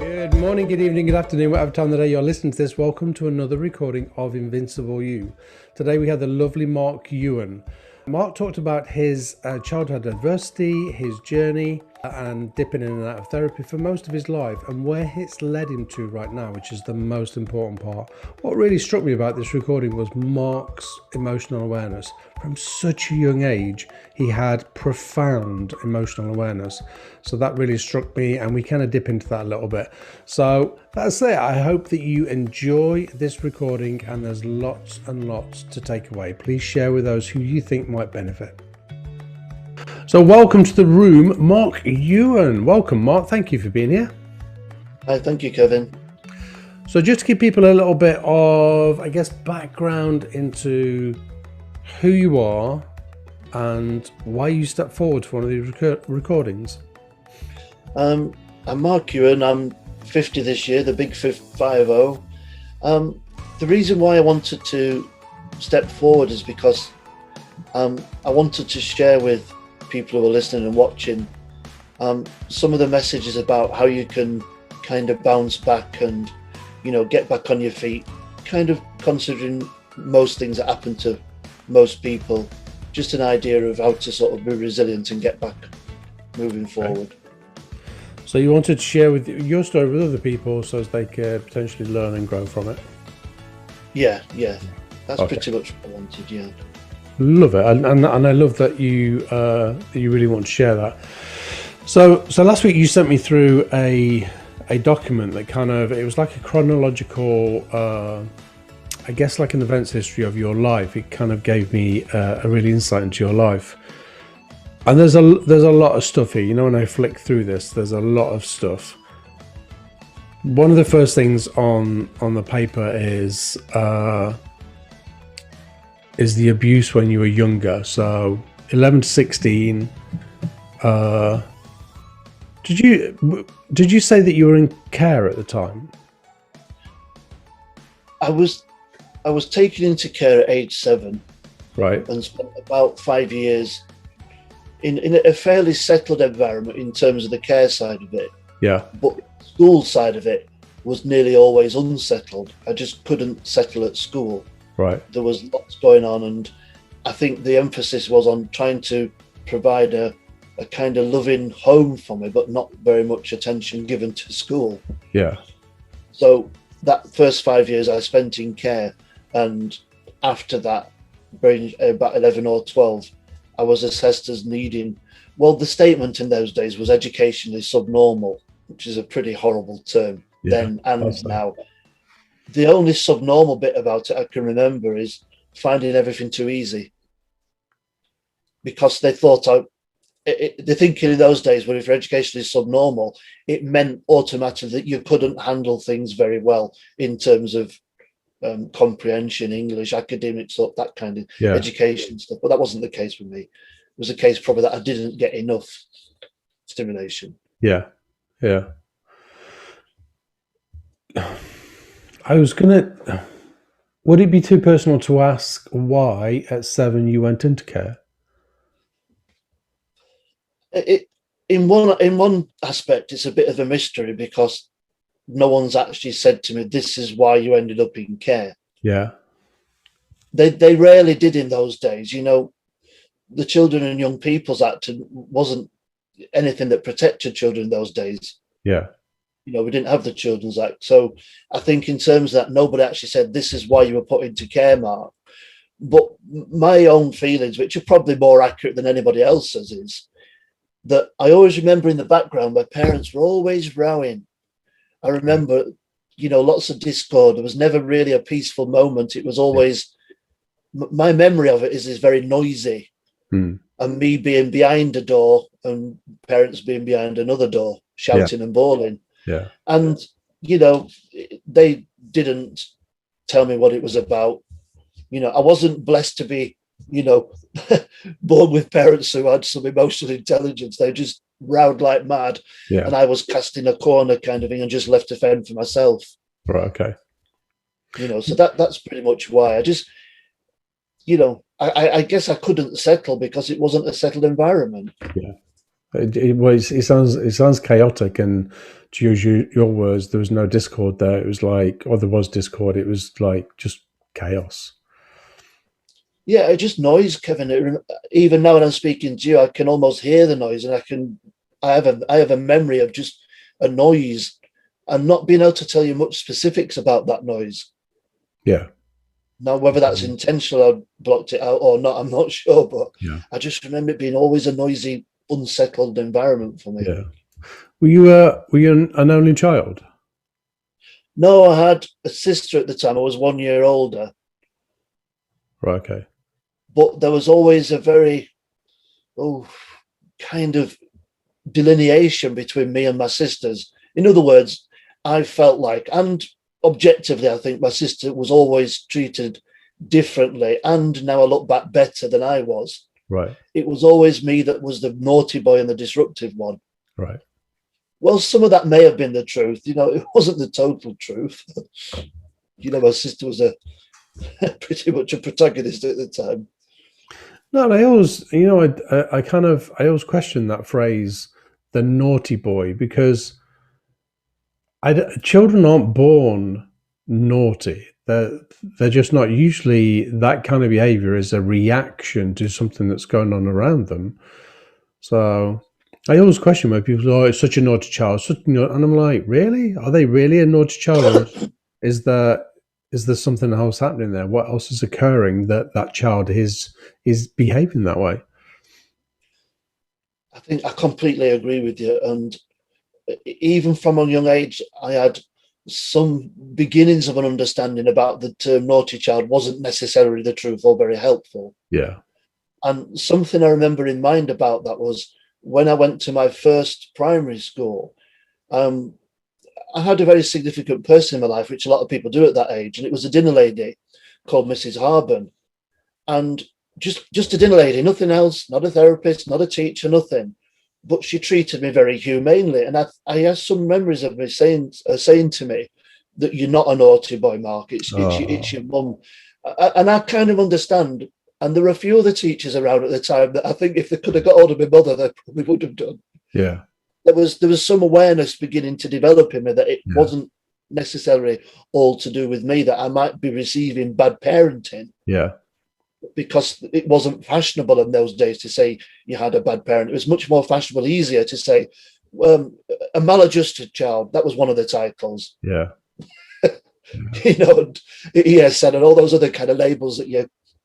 Good morning, good evening, good afternoon, whatever time of the day you're listening to this. Welcome to another recording of Invincible You. Today we have the lovely Mark Ewen. Mark talked about his childhood adversity, his journey, and dipping in and out of therapy for most of his life and where it's led him to right now, which is the most important part. What really struck me about this recording was Mark's emotional awareness. From such a young age, he had profound emotional awareness. So that really struck me, and we kind of dip into that a little bit. So that's it. I hope that you enjoy this recording, and there's lots and lots to take away. Please share with those who you think might benefit. So welcome to the room, Mark Ewen. Welcome, Mark. Thank you for being here. Hi, thank you, Kevin. So just to give people a little bit of, I guess, background into who you are and why you stepped forward for one of these recordings. I'm Mark Ewen. I'm 50 this year, the big 50. The reason why I wanted to step forward is because I wanted to share with people who are listening and watching some of the messages about how you can kind of bounce back and, get back on your feet, kind of considering most things that happen to most people, just an idea of how to sort of be resilient and get back moving forward. So you wanted to share with your story with other people so as they could potentially learn and grow from it? Yeah. That's pretty much what I wanted, yeah. Love it, and I love that you really want to share that. So last week you sent me through a document that it was like a chronological, I guess like an events history of your life. It kind of gave me a really insight into your life. And there's a lot of stuff here. When I flick through this, there's a lot of stuff. One of the first things on the paper is the abuse when you were younger. So 11 to 16. Did you say that you were in care at the time? I was taken into care at age 7. Right. And spent about 5 years in a fairly settled environment in terms of the care side of it. Yeah. But the school side of it was nearly always unsettled. I just couldn't settle at school. Right. There was lots going on, and I think the emphasis was on trying to provide a kind of loving home for me, but not very much attention given to school. Yeah. So that first 5 years I spent in care, and after that, about 11 or 12, I was assessed as needing, well, the statement in those days was educationally subnormal, which is a pretty horrible term then and now. The only subnormal bit about it I can remember is finding everything too easy, because they thought the thinking in those days, when if your education is subnormal, it meant automatically that you couldn't handle things very well in terms of comprehension, English, academics, that kind of education stuff. But that wasn't the case with me. It was a case probably that I didn't get enough stimulation. Yeah. Would it be too personal to ask why at 7 you went into care? In one aspect, it's a bit of a mystery, because no one's actually said to me, this is why you ended up in care. Yeah. They rarely did in those days. The Children and Young People's Act wasn't anything that protected children in those days. Yeah. We didn't have the Children's Act. So I think in terms of that, nobody actually said, this is why you were put into care, Mark. But my own feelings, which are probably more accurate than anybody else's, is that I always remember in the background my parents were always rowing. I remember, lots of discord. There was never really a peaceful moment. It was always, my memory of it is very noisy. And me being behind a door and parents being behind another door, shouting and bawling. Yeah. And, they didn't tell me what it was about. I wasn't blessed to be, born with parents who had some emotional intelligence. They just rowed like mad. Yeah. And I was cast in a corner kind of thing and just left to fend for myself. Right. Okay. So that's pretty much why. I just, I guess I couldn't settle because it wasn't a settled environment. Yeah. It sounds chaotic, and to use your words, there was no discord there. It was like, or there was discord. It was like just chaos. Yeah, it just noise, Kevin. Even now when I'm speaking to you, I can almost hear the noise, and I have a memory of just a noise, and not being able to tell you much specifics about that noise. Yeah, Now, whether that's intentional, I blocked it out or not, I'm not sure. But yeah, I just remember it being always a noisy, unsettled environment for me. yeah. Were you an only child? No, I had a sister at the time. I was 1 year older, Right. Okay. but there was always a very, oh, kind of delineation between me and my sisters. In other words, I felt like, and objectively, I think my sister was always treated differently. And now I look back, better than I was. Right. It was always me that was the naughty boy and the disruptive one. Right. Well, some of that may have been the truth. It wasn't the total truth. My sister was a pretty much a protagonist at the time. No, and I always, I always question that phrase, the naughty boy, because children aren't born naughty. They're just not. Usually, that kind of behavior is a reaction to something that's going on around them. So I always question when people say, "Oh, it's such a naughty child," and I'm like, "Really? Are they really a naughty child? Or is there something else happening there? What else is occurring that child is behaving that way?" I think I completely agree with you. And even from a young age, I had some beginnings of an understanding about the term naughty child wasn't necessarily the truth or very helpful. Yeah. And something I remember in mind about that was when I went to my first primary school. Um, I had a very significant person in my life, which a lot of people do at that age, and it was a dinner lady called Mrs. Harben. And just a dinner lady, nothing else, not a therapist, not a teacher, nothing. But she treated me very humanely. And I have some memories of me saying to me that you're not a naughty boy, Mark. It's Oh, your mum. And I kind of understand. And there were a few other teachers around at the time that I think if they could have got hold of my mother, they probably would have done. yeah. There was some awareness beginning to develop in me that it Yeah. wasn't necessarily all to do with me, that I might be receiving bad parenting Yeah. because it wasn't fashionable in those days to say you had a bad parent. It was much more fashionable, easier to say a maladjusted child. That was one of the titles. Yeah. ESN and all those other kind of labels that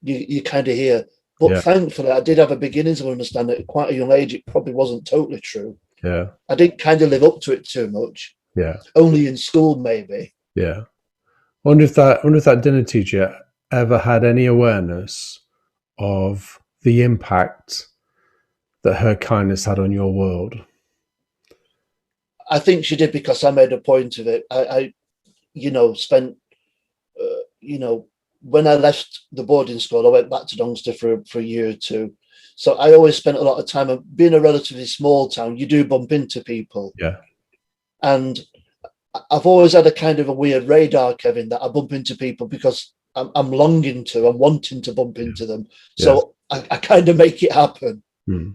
you kind of hear. But Yeah. thankfully, I did have a beginnings of understanding at quite a young age. It probably wasn't totally true. Yeah. I didn't kind of live up to it too much. Yeah. Only in school, maybe. Yeah. I wonder if that dinner teacher ever had any awareness of the impact that her kindness had on your world. I think she did because I made a point of it. I spent, when I left the boarding school, I went back to Doncaster for a year or two. So I always spent a lot of time, being a relatively small town, you do bump into people. Yeah. And I've always had a kind of a weird radar, Kevin, that I bump into people because I'm longing to, I'm wanting to bump into them. So I kind of make it happen.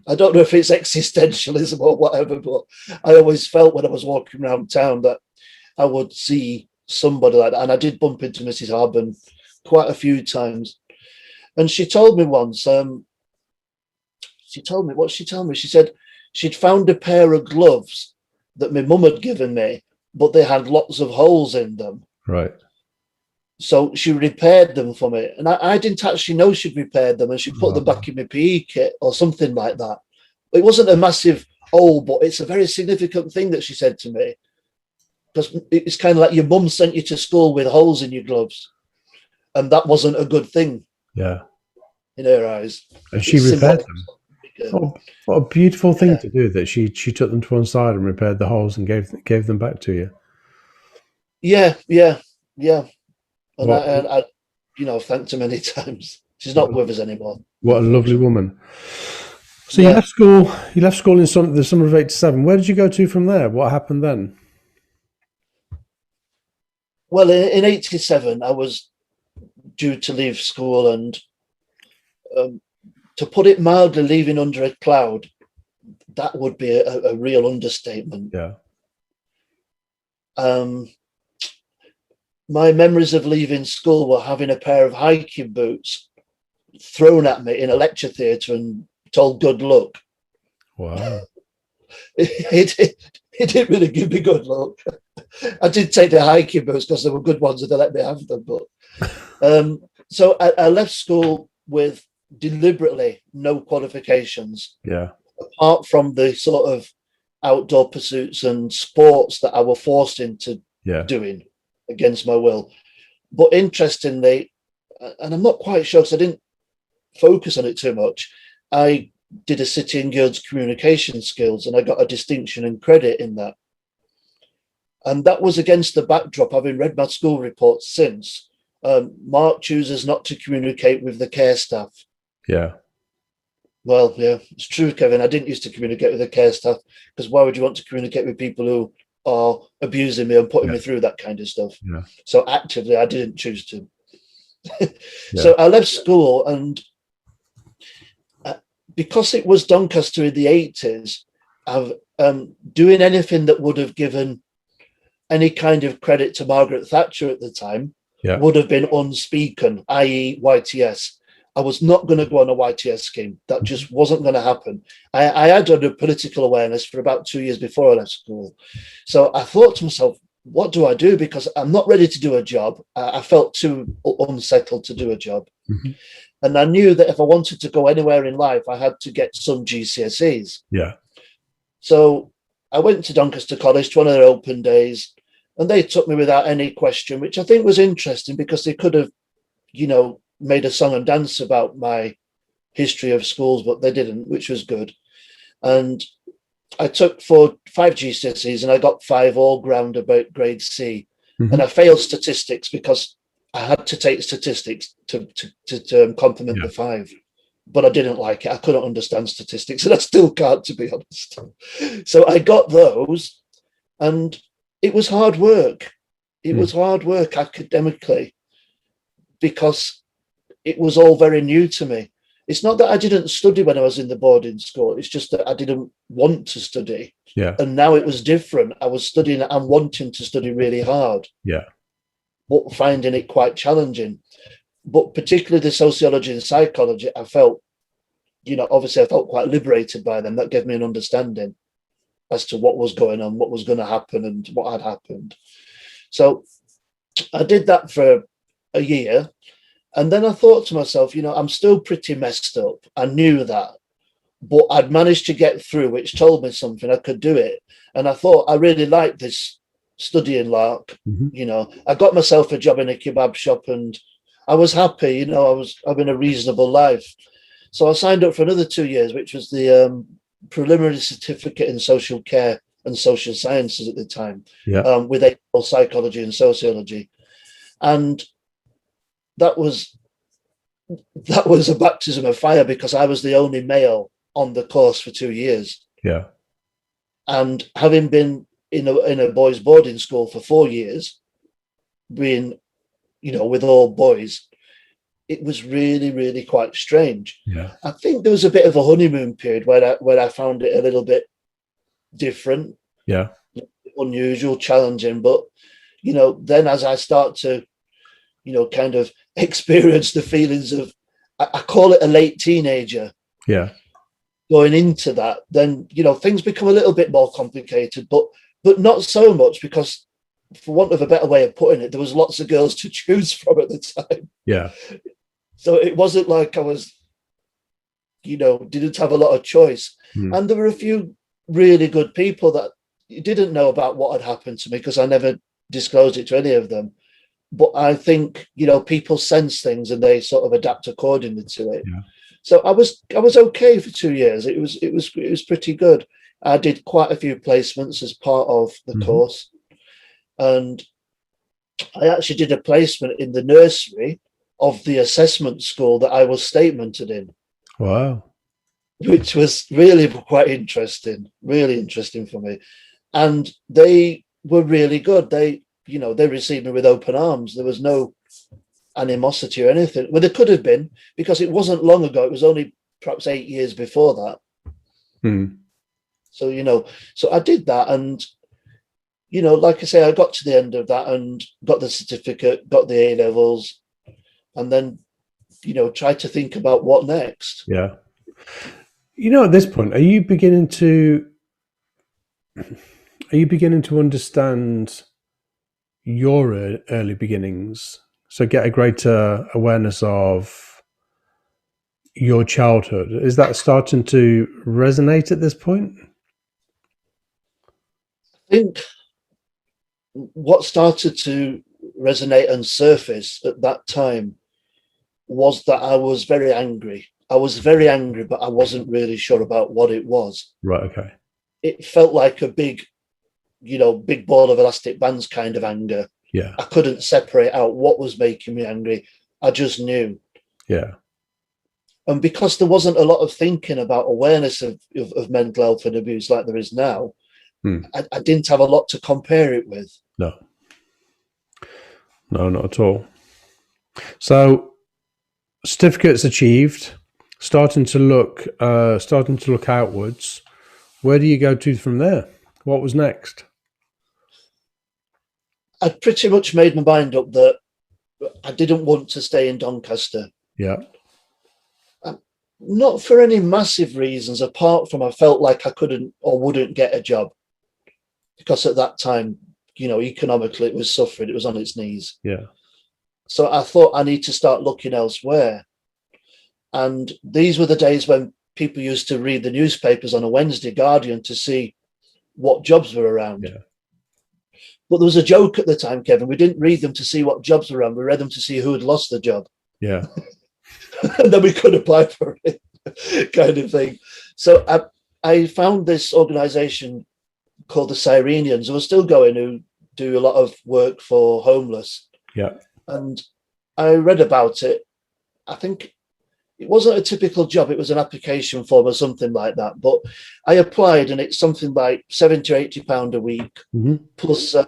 I don't know if it's existentialism or whatever, but I always felt when I was walking around town that I would see somebody like that. And I did bump into Mrs. Harben quite a few times. And she told me once, she told me? She said she'd found a pair of gloves that my mum had given me, but they had lots of holes in them. Right. So she repaired them for me. And I didn't actually know she'd repaired them, and she put them back in my PE kit or something like that. It wasn't a massive hole, but it's a very significant thing that she said to me. Because it's kind of like your mum sent you to school with holes in your gloves. And that wasn't a good thing. Yeah. In her eyes. And she repaired them. Oh, what a beautiful thing to do, that she took them to one side and repaired the holes and gave them back to you. Yeah. And I thanked her many times. She's not with us anymore. What a lovely woman. So you left school. You left school in the summer of '87. Where did you go to from there? What happened then? Well, in '87, I was due to leave school, and to put it mildly, leaving under a cloud. that would be a real understatement. Yeah. My memories of leaving school were having a pair of hiking boots thrown at me in a lecture theatre and told good luck. Wow. It didn't really give me good luck. I did take the hiking boots because they were good ones and they let me have them. But so I left school with deliberately no qualifications. Yeah. Apart from the sort of outdoor pursuits and sports that I were forced into doing against my will. But interestingly, and I'm not quite sure because I didn't focus on it too much, I did a City and Guilds communication skills and I got a distinction and credit in that. And that was against the backdrop, having read my school reports since, Mark chooses not to communicate with the care staff. Yeah. Well, yeah, it's true, Kevin. I didn't used to communicate with the care staff because why would you want to communicate with people who are abusing me and putting me through that kind of stuff? Yeah. So actively, I didn't choose to. So I left school, and because it was Doncaster in the 80s, doing anything that would have given any kind of credit to Margaret Thatcher at the time would have been unspeaken, i.e. YTS. I was not going to go on a YTS scheme. That just wasn't going to happen. I had a political awareness for about 2 years before I left school. So I thought to myself, what do I do? Because I'm not ready to do a job. I felt too unsettled to do a job. Mm-hmm. And I knew that if I wanted to go anywhere in life, I had to get some GCSEs. Yeah. So I went to Doncaster College to one of their open days, and they took me without any question, which I think was interesting because they could have, made a song and dance about my history of schools, but they didn't, which was good. And I took 5 GCSEs and I got 5 all round about grade C. Mm-hmm. And I failed statistics because I had to take statistics to complement the 5. But I didn't like it. I couldn't understand statistics, and I still can't, to be honest. So I got those, and it was hard work. It was hard work academically because it was all very new to me. It's not that I didn't study when I was in the boarding school. It's just that I didn't want to study. Yeah. And now it was different. I was studying and wanting to study really hard. Yeah. But finding it quite challenging. But particularly the sociology and psychology, I felt, obviously I felt quite liberated by them. That gave me an understanding as to what was going on, what was going to happen and what had happened. So I did that for a year. And then I thought to myself, I'm still pretty messed up. I knew that, but I'd managed to get through, which told me something. I could do it. And I thought I really liked this studying lark. Mm-hmm. I got myself a job in a kebab shop and I was happy. I was having a reasonable life. So I signed up for another 2 years, which was the preliminary certificate in social care and social sciences at the time, with A-level psychology and sociology. And that was a baptism of fire because I was the only male on the course for 2 years. Yeah. And having been in a boys' boarding school for 4 years, being, with all boys, it was really, really quite strange. Yeah. I think there was a bit of a honeymoon period where I found it a little bit different. Yeah. Unusual, challenging. But, then as I start to, kind of experience the feelings of, I call it a late teenager. Yeah. Going into that, then, things become a little bit more complicated, but not so much because, for want of a better way of putting it, there was lots of girls to choose from at the time. Yeah. So it wasn't like I was, didn't have a lot of choice. And there were a few really good people that didn't know about what had happened to me because I never disclosed it to any of them. But I think, people sense things and they sort of adapt accordingly to it. Yeah. So I was okay for 2 years. It was pretty good. I did quite a few placements as part of the course. And I actually did a placement in the nursery of the assessment school that I was statemented in. Wow. Which was really quite interesting for me. And they were really good. They received me with open arms. There was no animosity or anything. Well, there could have been, because it wasn't long ago. It was only perhaps 8 years before that. So, so I did that. And, like I say, I got to the end of that and got the certificate, got the A levels, and then, tried to think about what next. Yeah. At this point, are you beginning to understand your early beginnings? So get a greater awareness of your childhood. Is that starting to resonate at this point? I think what started to resonate and surface at that time was that I was very angry. I was very angry, but I wasn't really sure about what it was. Right. Okay. It felt like a big ball of elastic bands kind of anger. Yeah. I couldn't separate out what was making me angry. I just knew. Yeah. And because there wasn't a lot of thinking about awareness of mental health and abuse like there is now, I didn't have a lot to compare it with. No. No, not at all. So certificates achieved, starting to look outwards. Where do you go to from there? What was next? I'd pretty much made my mind up that I didn't want to stay in Doncaster. Yeah. Not for any massive reasons, apart from I felt like I couldn't or wouldn't get a job. Because at that time, economically it was suffering, it was on its knees. Yeah. So I thought I need to start looking elsewhere. And these were the days when people used to read the newspapers on a Wednesday, Guardian, to see what jobs were around. Yeah. But there was a joke at the time, Kevin. We didn't read them to see what jobs were around. We read them to see who had lost the job. Yeah. And then we could apply for it, kind of thing. So I found this organization called the Cyrenians, who are still going, who do a lot of work for homeless. Yeah. And I read about it. I think it wasn't a typical job. It was an application form or something like that. But I applied, and it's something like £70 or £80 a week, plus a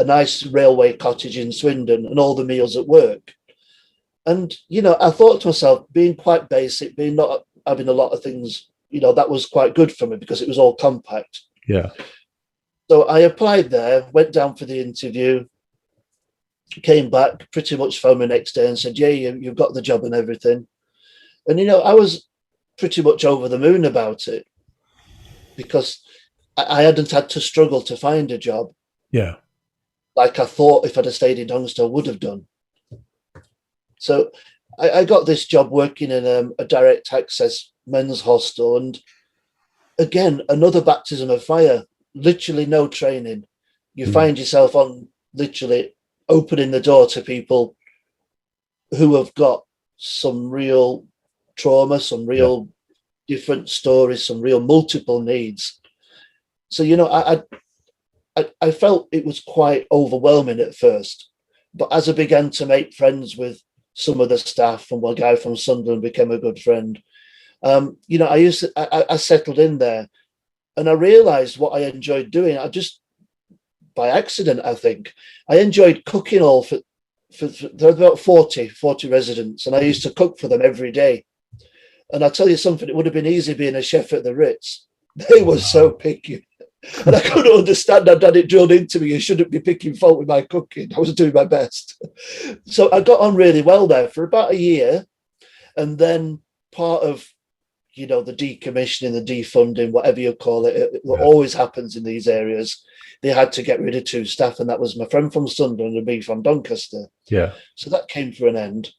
nice railway cottage in Swindon and all the meals at work. And, I thought to myself, being quite basic, being not having a lot of things, that was quite good for me because it was all compact. Yeah. So I applied there, went down for the interview, came back, pretty much phoned me next day and said, yeah, you've got the job and everything. And, I was pretty much over the moon about it because I hadn't had to struggle to find a job. Yeah. Like I thought if I'd have stayed in Doncaster, I would have done. So I got this job working in a direct access men's hostel. And again, another baptism of fire, literally no training. You find yourself on literally opening the door to people who have got some real trauma, some real different stories, some real multiple needs. So, I felt it was quite overwhelming at first. But as I began to make friends with some of the staff, and one guy from Sunderland became a good friend, I settled in there, and I realized what I enjoyed doing. I just, by accident, I think, I enjoyed cooking all for there were about 40 residents, and I used to cook for them every day. And I tell you something, it would have been easy being a chef at the Ritz. They were so picky. And I couldn't understand. I'd had it drilled into me. You shouldn't be picking fault with my cooking. I was doing my best. So I got on really well there for about a year. And then part of, the decommissioning, the defunding, whatever you call it, what always happens in these areas, they had to get rid of 2 staff. And that was my friend from Sunderland and me from Doncaster. Yeah. So that came to an end.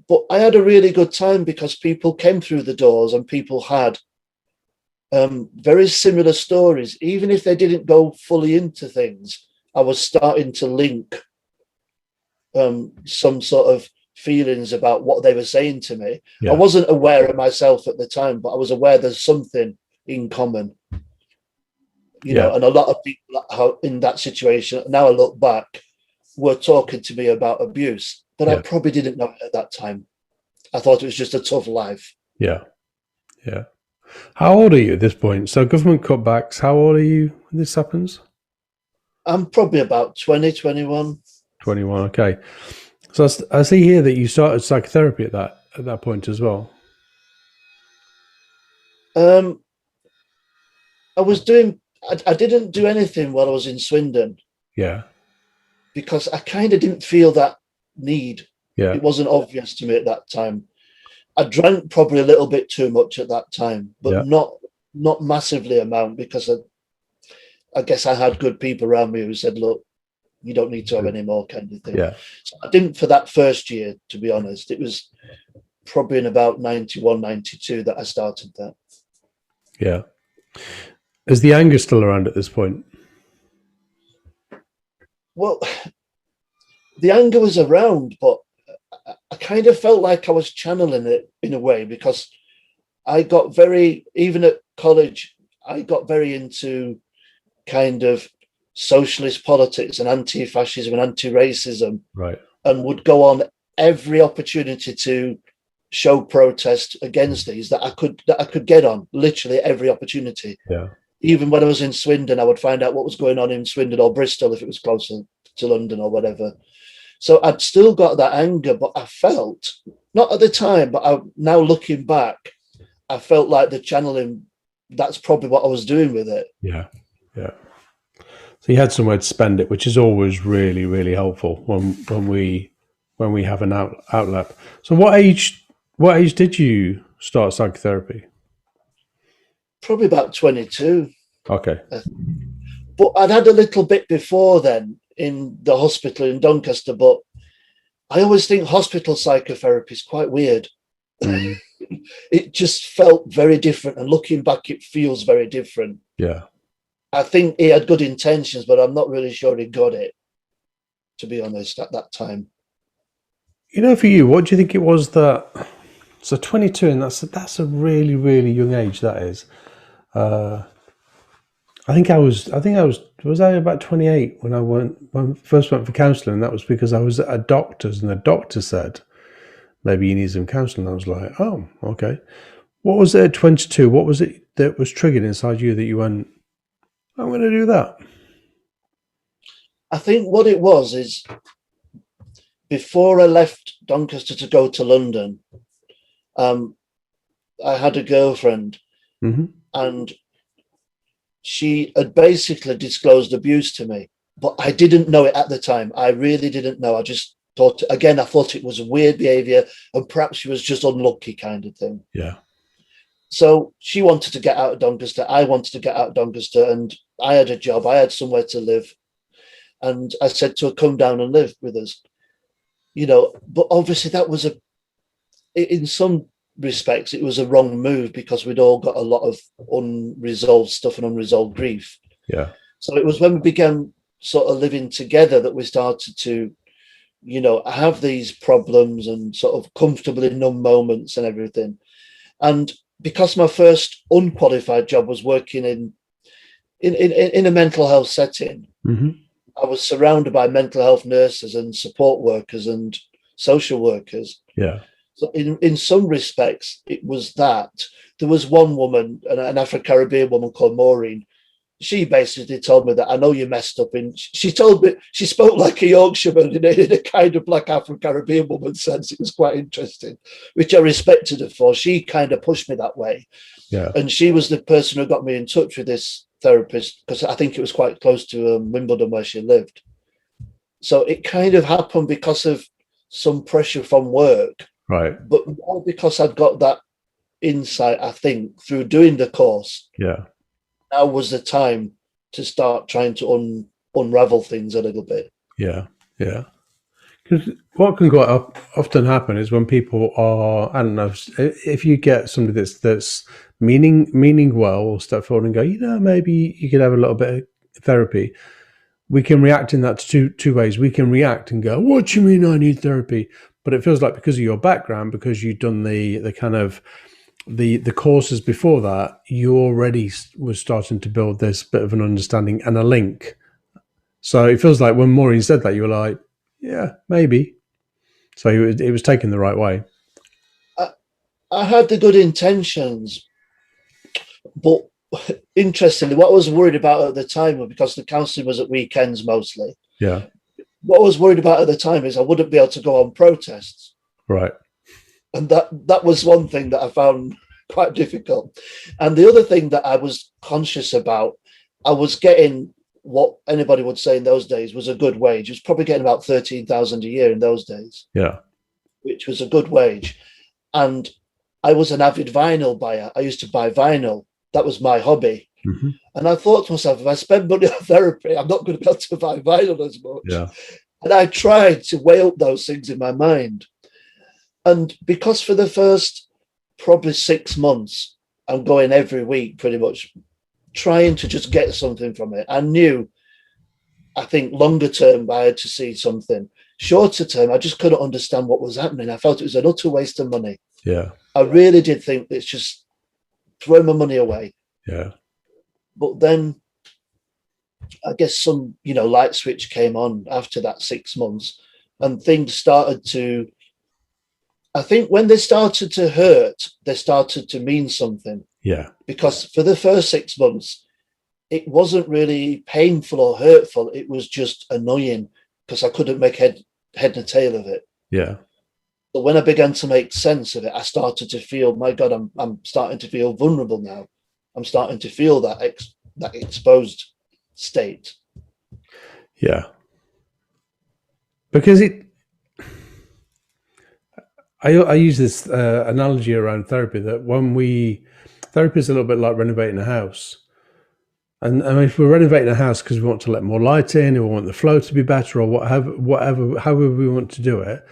But I had a really good time because people came through the doors and people had very similar stories. Even if they didn't go fully into things, I was starting to link some sort of feelings about what they were saying to me. Yeah. I wasn't aware of myself at the time, but I was aware there's something in common. And a lot of people in that situation, now I look back, were talking to me about abuse, but I probably didn't know it at that time. I thought it was just a tough life. Yeah. Yeah. How old are you at this point? So government cutbacks, how old are you when this happens? I'm probably about 20, 21. 21, okay. So I see here that you started psychotherapy at that point as well. I was doing. I didn't do anything while I was in Swindon Yeah. because I kind of didn't feel that need. Yeah. It wasn't obvious to me at that time. I drank probably a little bit too much at that time, but Yeah. not massively amount because I guess I had good people around me who said, "Look, you don't need to have any more," kind of thing. Yeah. So I didn't for that first year, to be honest. It was probably in about 91, 92 that I started that. Yeah. Is the anger still around at this point? Well, the anger was around, but I kind of felt like I was channeling it in a way because I got very, even at college, I got very into kind of socialist politics and anti-fascism and anti-racism, Right. and would go on every opportunity to show protest against these that I could get on, literally every opportunity. Yeah. Even when I was in Swindon, I would find out what was going on in Swindon or Bristol if it was closer to London or whatever. So I'd still got that anger, but I felt, not at the time, but now looking back, I felt like the channeling, that's probably what I was doing with it. Yeah. Yeah. So you had somewhere to spend it, which is always really, really helpful when we have an outlet. So what age did you start psychotherapy? Probably about 22. Okay. But I'd had a little bit before then in the hospital in Doncaster, but I always think hospital psychotherapy is quite weird. Mm. It just felt very different, and looking back, it feels very different. Yeah. I think he had good intentions, but I'm not really sure he got it, to be honest, at that time. You know, for you, what do you think it was that? So 22, and that's a really, really young age. That is. I think I was I about 28 when I first went for counselling. That was because I was at a doctor's, and the doctor said maybe you need some counselling. I was like, oh, okay. What was it at 22? What was it that was triggered inside you that you went, I'm going to do that? I think what it was is before I left Doncaster to go to London, I had a girlfriend, Mm-hmm. and she had basically disclosed abuse to me, but I didn't know it at the time. I really didn't know. I just thought, again, I thought it was weird behavior, and perhaps she was just unlucky, kind of thing. Yeah. So she wanted to get out of Doncaster. I wanted to get out of Doncaster, and I had a job. I had somewhere to live. And I said to her, come down and live with us. You know, but obviously that was in some respects, it was a wrong move because we'd all got a lot of unresolved stuff and unresolved grief. Yeah. So it was when we began sort of living together that we started to, you know, have these problems and sort of comfortably numb moments and everything. And because my first unqualified job was working in a mental health setting, Mm-hmm. I was surrounded by mental health nurses and support workers and social workers. Yeah. So in some respects, it was that. There was one woman, an Afro-Caribbean woman called Maureen. She basically told me that I know you messed up. And she told me, she spoke like a Yorkshireman in a kind of black Afro-Caribbean woman sense. It was quite interesting, which I respected her for. She kind of pushed me that way. Yeah. And she was the person who got me in touch with this therapist because I think it was quite close to Wimbledon where she lived. So it kind of happened because of some pressure from work. Right. But more because I'd got that insight, I think, through doing the course. Yeah. Now was the time to start trying to unravel things a little bit. Yeah. Yeah. Because what can quite often happen is when people are, I don't know, if you get somebody that's meaning well, will step forward and go, you know, maybe you could have a little bit of therapy. We can react in that two ways. We can react and go, what do you mean I need therapy? But it feels like because of your background, because you've done the kind of the courses before that, you already was starting to build this bit of an understanding and a link. So it feels like when Maureen said that, you were like, yeah, maybe. So it was taken the right way. I had the good intentions, but interestingly, what I was worried about at the time, because the counselling was at weekends mostly. Yeah. What I was worried about at the time is I wouldn't be able to go on protests. Right. And that was one thing that I found quite difficult. And the other thing that I was conscious about, I was getting what anybody would say in those days was a good wage. It was probably getting about 13,000 a year in those days. Yeah. Which was a good wage. And I was an avid vinyl buyer. I used to buy vinyl. That was my hobby. Mm-hmm. And I thought to myself, if I spend money on therapy, I'm not going to be able to buy vinyl as much. Yeah. And I tried to weigh up those things in my mind. And because for the first probably 6 months, I'm going every week pretty much, trying to just get something from it. I knew, I think longer term, I had to see something. Shorter term, I just couldn't understand what was happening. I felt it was an utter waste of money. Yeah. I really did think it's just throwing my money away. Yeah. But then I guess some, light switch came on after that 6 months, and things started to, I think when they started to hurt, they started to mean something. Yeah. Because for the first 6 months, it wasn't really painful or hurtful. It was just annoying because I couldn't make head and tail of it. Yeah. But when I began to make sense of it, I started to feel, my God, I'm starting to feel vulnerable now. I'm starting to feel that exposed state. Yeah. Because I use this analogy around therapy that therapy is a little bit like renovating a house. And if we're renovating a house because we want to let more light in, or we want the flow to be better, or however we want to do it,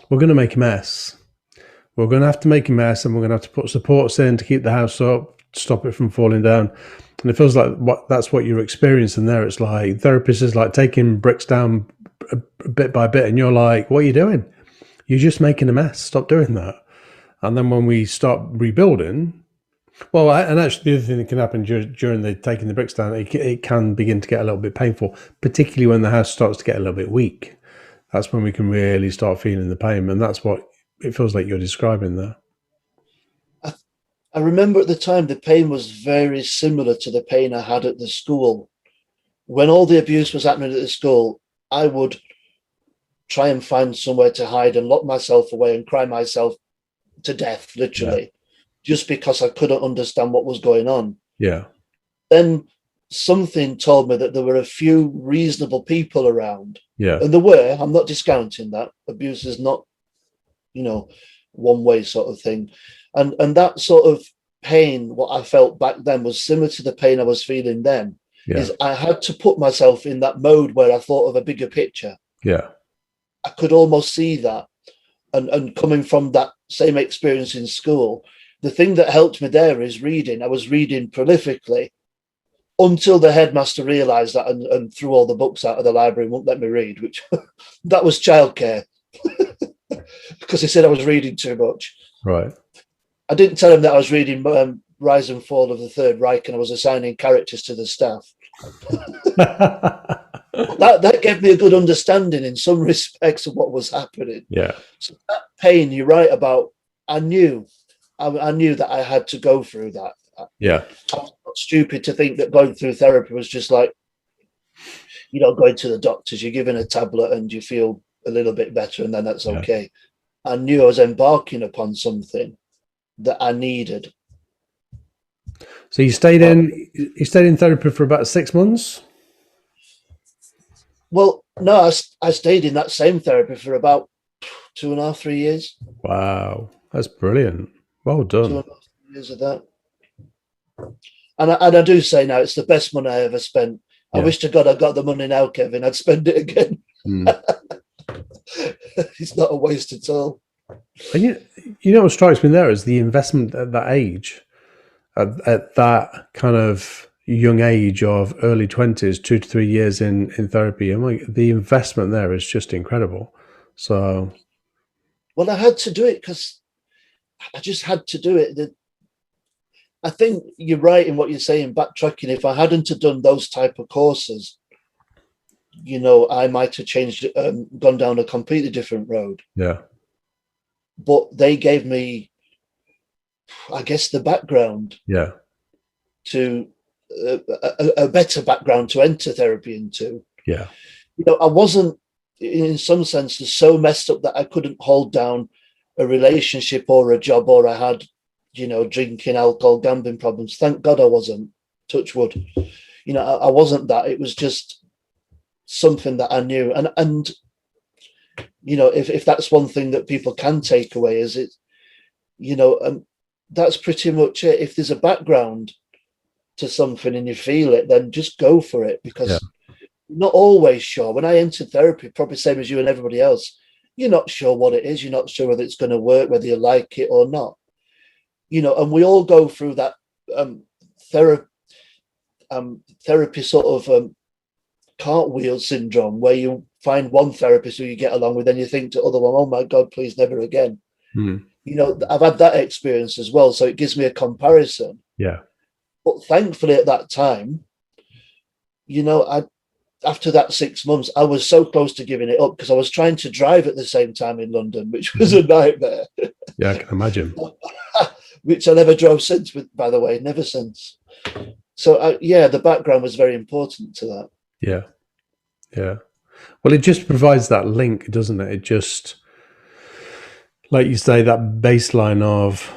we're going to make a mess. We're going to have to make a mess, and we're going to have to put supports in to keep the house up, stop it from falling down. And it feels like that's what you're experiencing there. It's like therapist is like taking bricks down bit by bit, and you're like, what are you doing? You're just making a mess. Stop doing that. And then when we start rebuilding, and actually the other thing that can happen during the taking the bricks down, it can begin to get a little bit painful, particularly when the house starts to get a little bit weak. That's when we can really start feeling the pain, and that's what it feels like you're describing there. I remember at the time the pain was very similar to the pain I had at the school. When all the abuse was happening at the school, I would try and find somewhere to hide and lock myself away and cry myself to death, literally, just because I couldn't understand what was going on. Yeah. Then something told me that there were a few reasonable people around. Yeah. And there were. I'm not discounting that. Abuse is not, one way sort of thing. And that sort of pain, what I felt back then, was similar to the pain I was feeling then. Yeah. Is I had to put myself in that mode where I thought of a bigger picture. Yeah. I could almost see that. And coming from that same experience in school, the thing that helped me there is reading. I was reading prolifically until the headmaster realised that and threw all the books out of the library and wouldn't let me read, which that was childcare. Because he said I was reading too much. Right. I didn't tell him that I was reading Rise and Fall of the Third Reich and I was assigning characters to the staff. that gave me a good understanding in some respects of what was happening. Yeah. So that pain you're right about, I knew that I had to go through that. Yeah. I was not stupid to think that going through therapy was just like, going to the doctors, you're given a tablet and you feel a little bit better and then that's okay. I knew I was embarking upon something that I needed. So you stayed in therapy for about 6 months? Well, no, I stayed in that same therapy for about 2.5, 3 years. Wow, that's brilliant. Well done. 2.5 years of that. And I do say now, it's the best money I ever spent. I wish to God I got the money now, Kevin. I'd spend it again. It's not a waste at all. And what strikes me there is the investment at that age, at that kind of young age of early 20s, 2 to 3 years in therapy. I'm like, the investment there is just incredible. So, well, I had to do it because I just had to do it. I think you're right in what you're saying, backtracking. If I hadn't have done those type of courses, I might have changed, gone down a completely different road. Yeah. But they gave me, I guess, the background. Yeah. To a better background to enter therapy into. Yeah. I wasn't, in some senses, so messed up that I couldn't hold down a relationship or a job, or I had drinking, alcohol, gambling problems. Thank God I wasn't. Touch wood. I wasn't that. It was just something that I knew. And if that's one thing that people can take away, is it, that's pretty much it. If there's a background to something and you feel it, then just go for it, because you're not always sure. When I entered therapy, probably same as you and everybody else, you're not sure what it is. You're not sure whether it's going to work, whether you like it or not. And we all go through that therapy sort of cartwheel syndrome, where you find one therapist who you get along with, and you think to other one, oh my God, please never again. I've had that experience as well, so it gives me a comparison. But thankfully at that time, after that 6 months, I was so close to giving it up, because I was trying to drive at the same time in London, which was a nightmare. Yeah, I can imagine. Which I never drove since, by the way, never since. So the background was very important to that. Yeah. Well, it just provides that link, doesn't it? It just, like you say, that baseline of,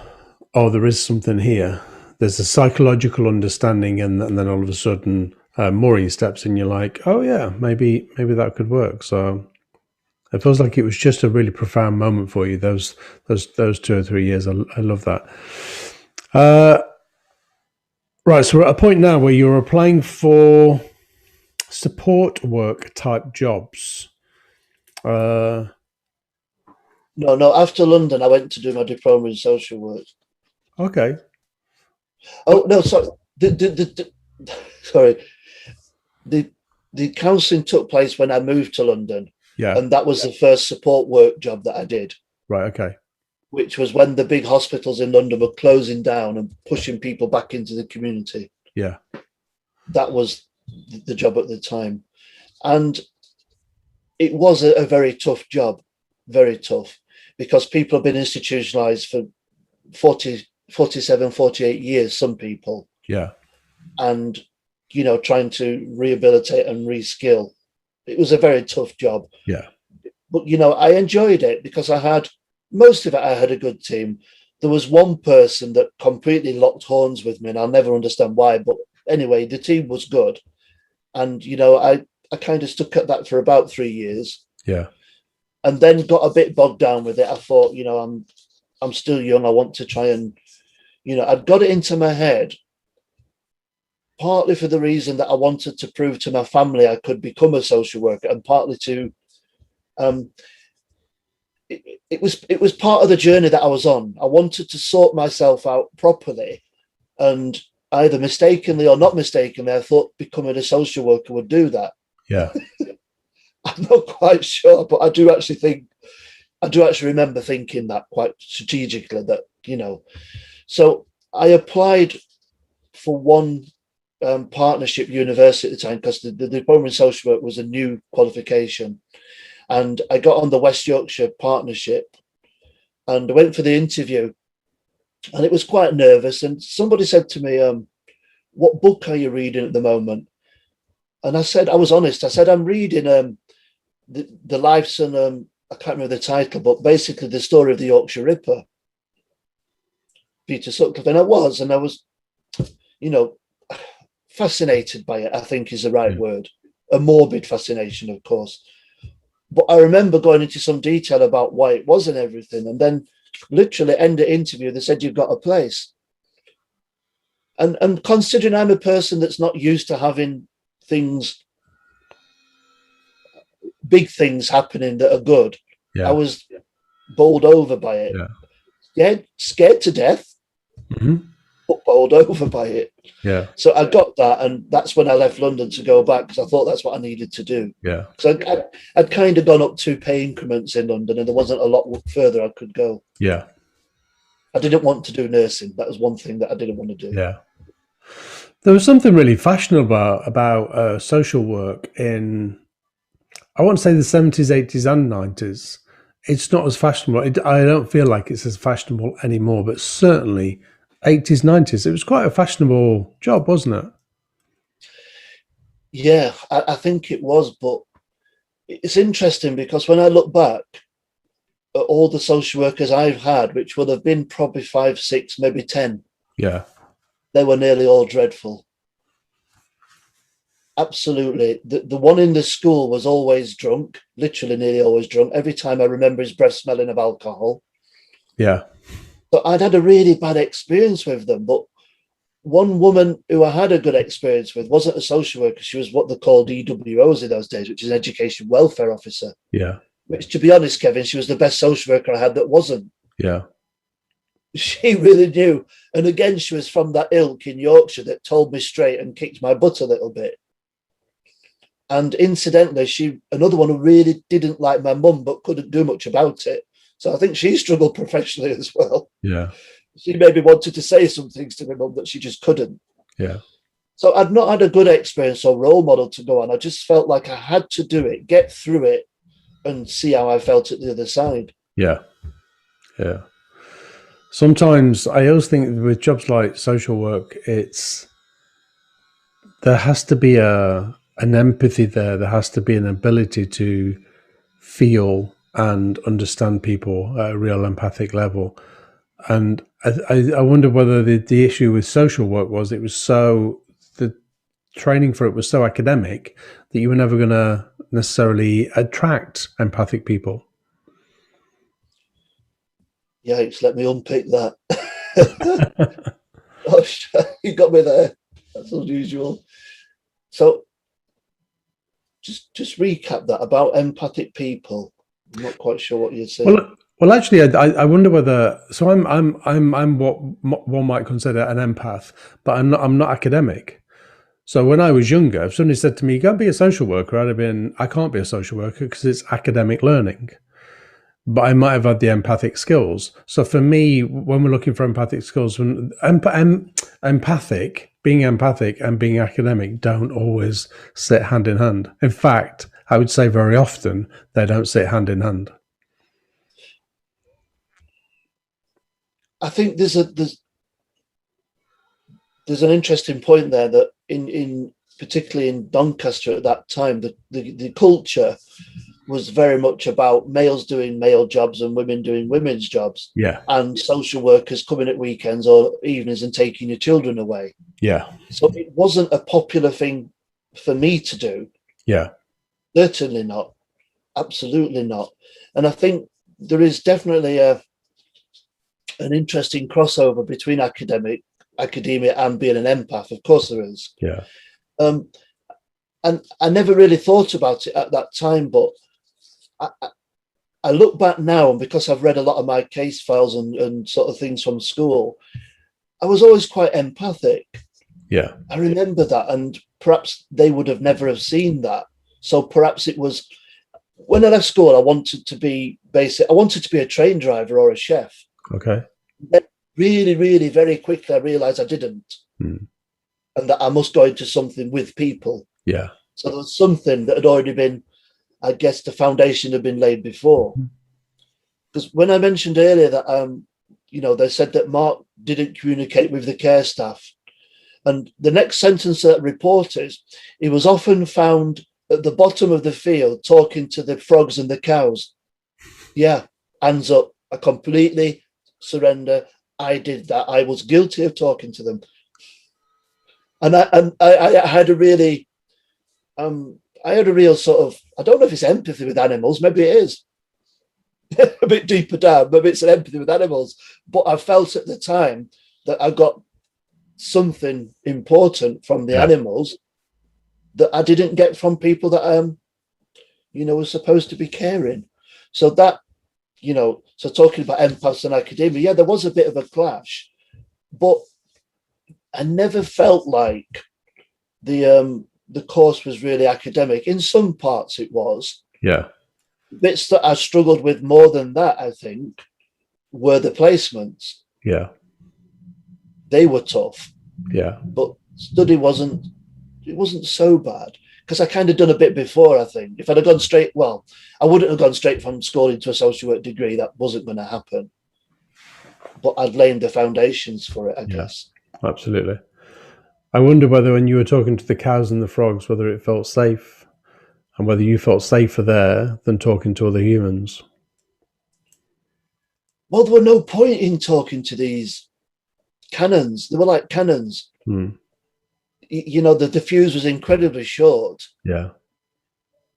oh, there is something here. There's a psychological understanding, and then all of a sudden, Maureen steps in. You're like, oh yeah, maybe that could work. So it feels like it was just a really profound moment for you. Those 2 or 3 years. I love that. Right, so we're at a point now where you're applying for support work type jobs. No. After London, I went to do my diploma in social work. Okay. Oh no, sorry. Sorry. The counselling took place when I moved to London. Yeah. And that was the first support work job that I did. Right. Okay. Which was when the big hospitals in London were closing down and pushing people back into the community. Yeah. That was the job at the time. And it was a very tough job, very tough, because people have been institutionalized for 47, 48 years, some people. Yeah. And, trying to rehabilitate and reskill. It was a very tough job. Yeah. But, I enjoyed it, because most of it, I had a good team. There was one person that completely locked horns with me, and I'll never understand why. But anyway, the team was good. And, I kind of stuck at that for about 3 years. Yeah. And then got a bit bogged down with it. I thought, I'm still young. I want to try and, I'd got it into my head, partly for the reason that I wanted to prove to my family I could become a social worker, and partly to, it was part of the journey that I was on. I wanted to sort myself out properly, and either mistakenly or not mistakenly, I thought becoming a social worker would do that. Yeah. I'm not quite sure, but I do actually remember thinking that quite strategically, that, so I applied for one partnership university at the time, because the diploma in social work was a new qualification. And I got on the West Yorkshire partnership and I went for the interview, and it was quite nervous. And somebody said to me, what book are you reading at the moment? And I said, I was honest. I said, I'm reading the lives and I can't remember the title, but basically the story of the Yorkshire Ripper, Peter Sutcliffe. And I was fascinated by it, I think is the right word. A morbid fascination, of course. But I remember going into some detail about why it was and everything. And then literally end the interview, they said, you've got a place. And considering I'm a person that's not used to having big things happening that are good, I was bowled over by it. Scared to death, but bowled over by it. Yeah. So I got that, and that's when I left London to go back, because I thought that's what I needed to do. Yeah. So I'd kind of gone up 2 pay increments in London, and there wasn't a lot further I could go. Yeah. I didn't want to do nursing. That was one thing that I didn't want to do. Yeah. There was something really fashionable about social work in, I want to say, the 70s, 80s and 90s. It's not as fashionable. I don't feel like it's as fashionable anymore, but certainly 80s, 90s, it was quite a fashionable job, wasn't it? Yeah, I think it was. But it's interesting because when I look back, all the social workers I've had, which would have been probably 5, 6, maybe 10, Yeah. they were nearly all dreadful. Absolutely. The one in the school was always drunk, literally nearly always drunk. Every time I remember his breath smelling of alcohol. Yeah. But I'd had a really bad experience with them. But one woman who I had a good experience with wasn't a social worker. She was what they called EWOs in those days, which is an education welfare officer. Yeah. Which, to be honest, Kevin, she was the best social worker I had that wasn't. Yeah. She really knew. And again, she was from that ilk in Yorkshire that told me straight and kicked my butt a little bit. And incidentally, another one who really didn't like my mum but couldn't do much about it. So I think she struggled professionally as well. Yeah. She maybe wanted to say some things to my mum that she just couldn't. Yeah. So I'd not had a good experience or role model to go on. I just felt like I had to do it, get through it, and see how I felt at the other side. Yeah. Yeah. Sometimes I always think with jobs like social work, there has to be an empathy there. There has to be an ability to feel and understand people at a real empathic level. And I wonder whether the issue with social work was the training for it was so academic that you were never going to necessarily attract empathic people. Yikes, let me unpick that. Gosh, you got me there. That's unusual. So just recap that about empathic people. I'm not quite sure what you're saying. Well, actually, I wonder whether. So I'm what one might consider an empath, but I'm not academic. So when I was younger, if somebody said to me, "Go and be a social worker," I'd have been, "I can't be a social worker because it's academic learning." But I might have had the empathic skills. So for me, when we're looking for empathic skills, being empathic and being academic don't always sit hand in hand. In fact, I would say very often they don't sit hand in hand. I think there's an interesting point there that in particularly in Doncaster at that time, the culture was very much about males doing male jobs and women doing women's jobs. Yeah. And social workers coming at weekends or evenings and taking your children away. Yeah. So it wasn't a popular thing for me to do. Yeah. Certainly not. Absolutely not. And I think there is definitely an interesting crossover between academia and being an empath. Of course there is. Yeah. And I never really thought about it at that time, but I look back now, and because I've read a lot of my case files and sort of things from school, I was always quite empathic. Yeah. I remember that, and perhaps they would have never have seen that. So perhaps it was when I left school, I wanted to be a train driver or a chef. Okay. Then really, really, very quickly, I realized I didn't, and that I must go into something with people. Yeah. So there was something that had already been, I guess, the foundation had been laid before. Because when I mentioned earlier that, they said that Mark didn't communicate with the care staff, and the next sentence of that report is, he was often found at the bottom of the field talking to the frogs and the cows. Yeah, hands up. I completely surrender. I did that. I was guilty of talking to them. And I had a really, sort of, I don't know if it's empathy with animals, maybe it is. A bit deeper down, maybe it's an empathy with animals. But I felt at the time that I got something important from the animals that I didn't get from people that were supposed to be caring. So that, so talking about empaths and academia, yeah, there was a bit of a clash, but I never felt like the course was really academic. In some parts it was. Yeah. Bits that I struggled with more than that, I think, were the placements. Yeah. They were tough. Yeah. But study wasn't so bad, because I kind of done a bit before, I think. If I'd have gone straight, I wouldn't have gone straight from school into a social work degree. That wasn't going to happen. But I'd laid the foundations for it, I guess. Absolutely. I wonder whether when you were talking to the cows and the frogs, whether it felt safe and whether you felt safer there than talking to other humans. well, there were no point in talking to these cannons. They were like cannons. You know, the fuse was incredibly short. Yeah.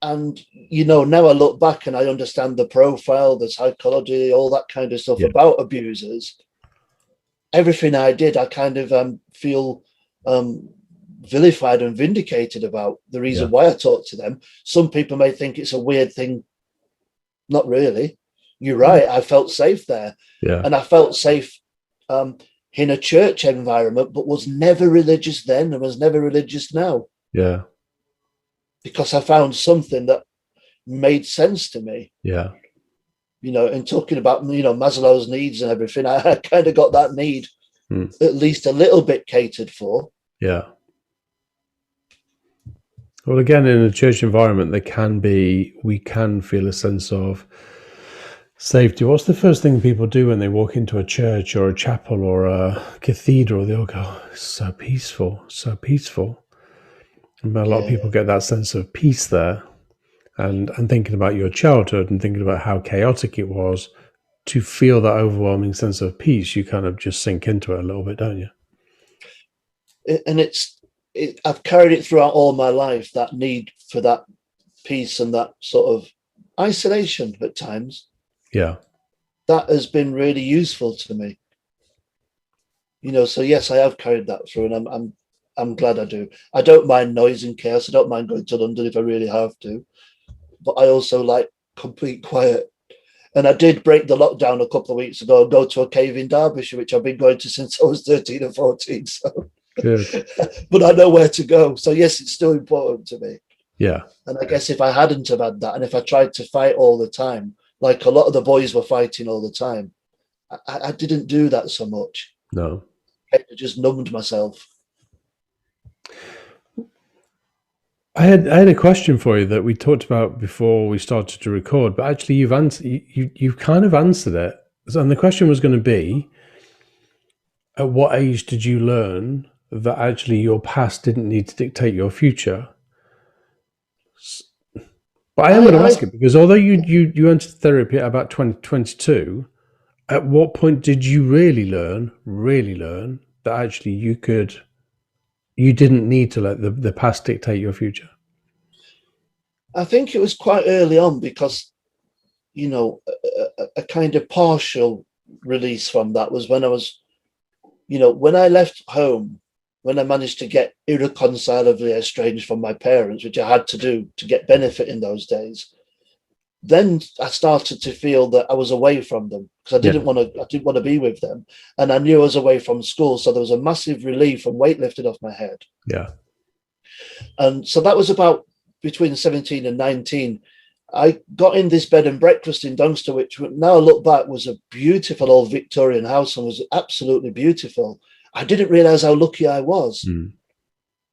And, you know, now I look back and I understand the profile, the psychology, all that kind of stuff Yeah. about abusers. Everything I did, I kind of feel vilified and vindicated about the reason why I talk to them. Some people may think it's a weird thing. Not really. You're right. I felt safe there. Yeah. And I felt safe in a church environment, but was never religious then and was never religious now. Yeah. Because I found something that made sense to me. Yeah. You know, and talking about, you know, Maslow's needs and everything, I kind of got that need at least a little bit catered for. Yeah. Well, again, in a church environment, we can feel a sense of safety. What's the first thing people do when they walk into a church or a chapel or a cathedral? They'll go, it's so peaceful, so peaceful. And a lot of people get that sense of peace there. And thinking about your childhood and thinking about how chaotic it was, to feel that overwhelming sense of peace, you kind of just sink into it a little bit, don't you? And I've carried it throughout all my life, that need for that peace and that sort of isolation at times. Yeah. That has been really useful to me. You know, so yes, I have carried that through, and I'm glad I do. I don't mind noise and chaos. I don't mind going to London if I really have to. But I also like complete quiet. And I did break the lockdown a couple of weeks ago and go to a cave in Derbyshire, which I've been going to since I was 13 or 14. So Good. But I know where to go. So yes, it's still important to me. Yeah. And I guess if I hadn't have had that, and if I tried to fight all the time, like a lot of the boys were fighting all the time, I didn't do that so much. No. I just numbed myself. I had a question for you that we talked about before we started to record, but actually you've kind of answered it. And the question was going to be, at what age did you learn that actually your past didn't need to dictate your future? But I am going to ask it because although you entered therapy at about 2022, at what point did you really learn that actually you didn't need to let the past dictate your future? I think it was quite early on because, you know, a kind of partial release from that was when I was, you know, when I left home, when I managed to get irreconcilably estranged from my parents, which I had to do to get benefit in those days, then I started to feel that I was away from them because I didn't want to be with them. And I knew I was away from school. So there was a massive relief and weight lifted off my head. Yeah. And so that was about between 17 and 19. I got in this bed and breakfast in Doncaster, which now I look back was a beautiful old Victorian house and was absolutely beautiful. I didn't realize how lucky I was.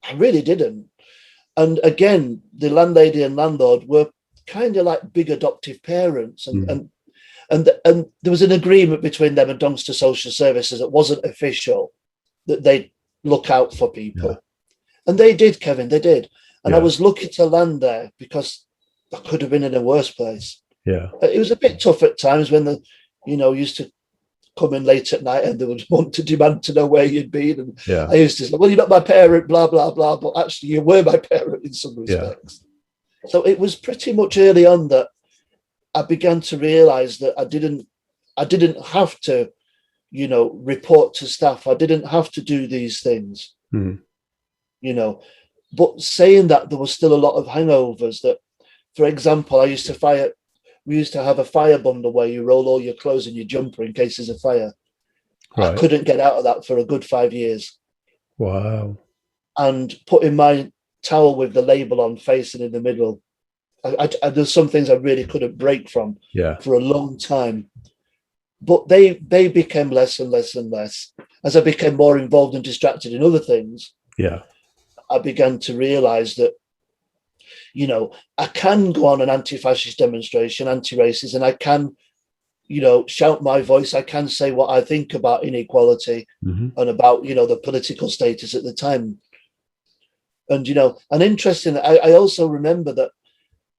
I really didn't. And again, the landlady and landlord were kind of like big adoptive parents. And there was an agreement between them and Doncaster Social Services that wasn't official, that they'd look out for people. Yeah. And they did, Kevin, they did. And I was lucky to land there because I could have been in a worse place. Yeah. It was a bit tough at times when used to come in late at night and they would want to demand to know where you'd been. And I used to say, well, you're not my parent, blah, blah, blah. But actually you were my parent in some respects. Yeah. So it was pretty much early on that I began to realize that I didn't have to, report to staff. I didn't have to do these things, but saying that, there was still a lot of hangovers that, for example, we used to have a fire bundle where you roll all your clothes in your jumper in case there's a fire. Right. I couldn't get out of that for a good 5 years. Wow. And putting my towel with the label on facing in the middle. There's some things I really couldn't break from for a long time. But they became less and less and less. As I became more involved and distracted in other things, I began to realize that, I can go on an anti-fascist demonstration, anti-racist, and I can, shout my voice. I can say what I think about inequality and about, the political status at the time. And, and interesting, I also remember that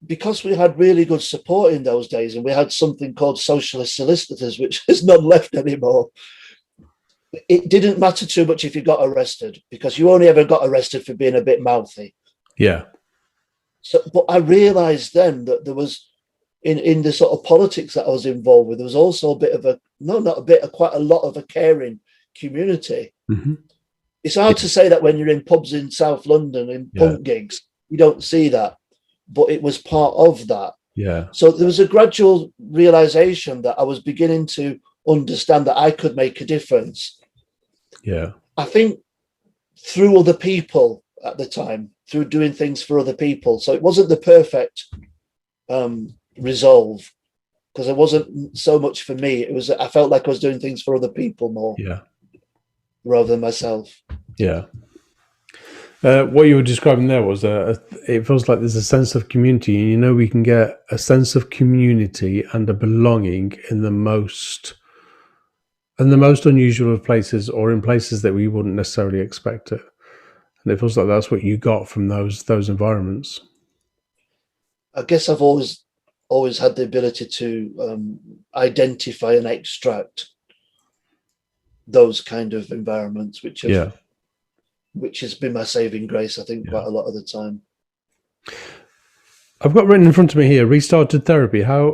because we had really good support in those days, and we had something called socialist solicitors, which is not left anymore. It didn't matter too much if you got arrested, because you only ever got arrested for being a bit mouthy. Yeah. So, but I realised then that there was in the sort of politics that I was involved with, there was also a bit of a no, not a bit, quite a lot of a caring community. Mm-hmm. It's hard to say that when you're in pubs in South London in punk gigs, you don't see that, but it was part of that. Yeah. So there was a gradual realization that I was beginning to understand that I could make a difference. Yeah. I think through other people at the time, through doing things for other people. So it wasn't the perfect resolve, because it wasn't so much for me. It was, I felt like I was doing things for other people more, rather than myself. Yeah. What you were describing there was it feels like there's a sense of community, and we can get a sense of community and a belonging in the most unusual of places, or in places that we wouldn't necessarily expect it. And it feels like that's what you got from those environments. I guess I've always had the ability to identify and extract those kind of environments, which has been my saving grace, I think, quite a lot of the time. I've got written in front of me here, restarted therapy. I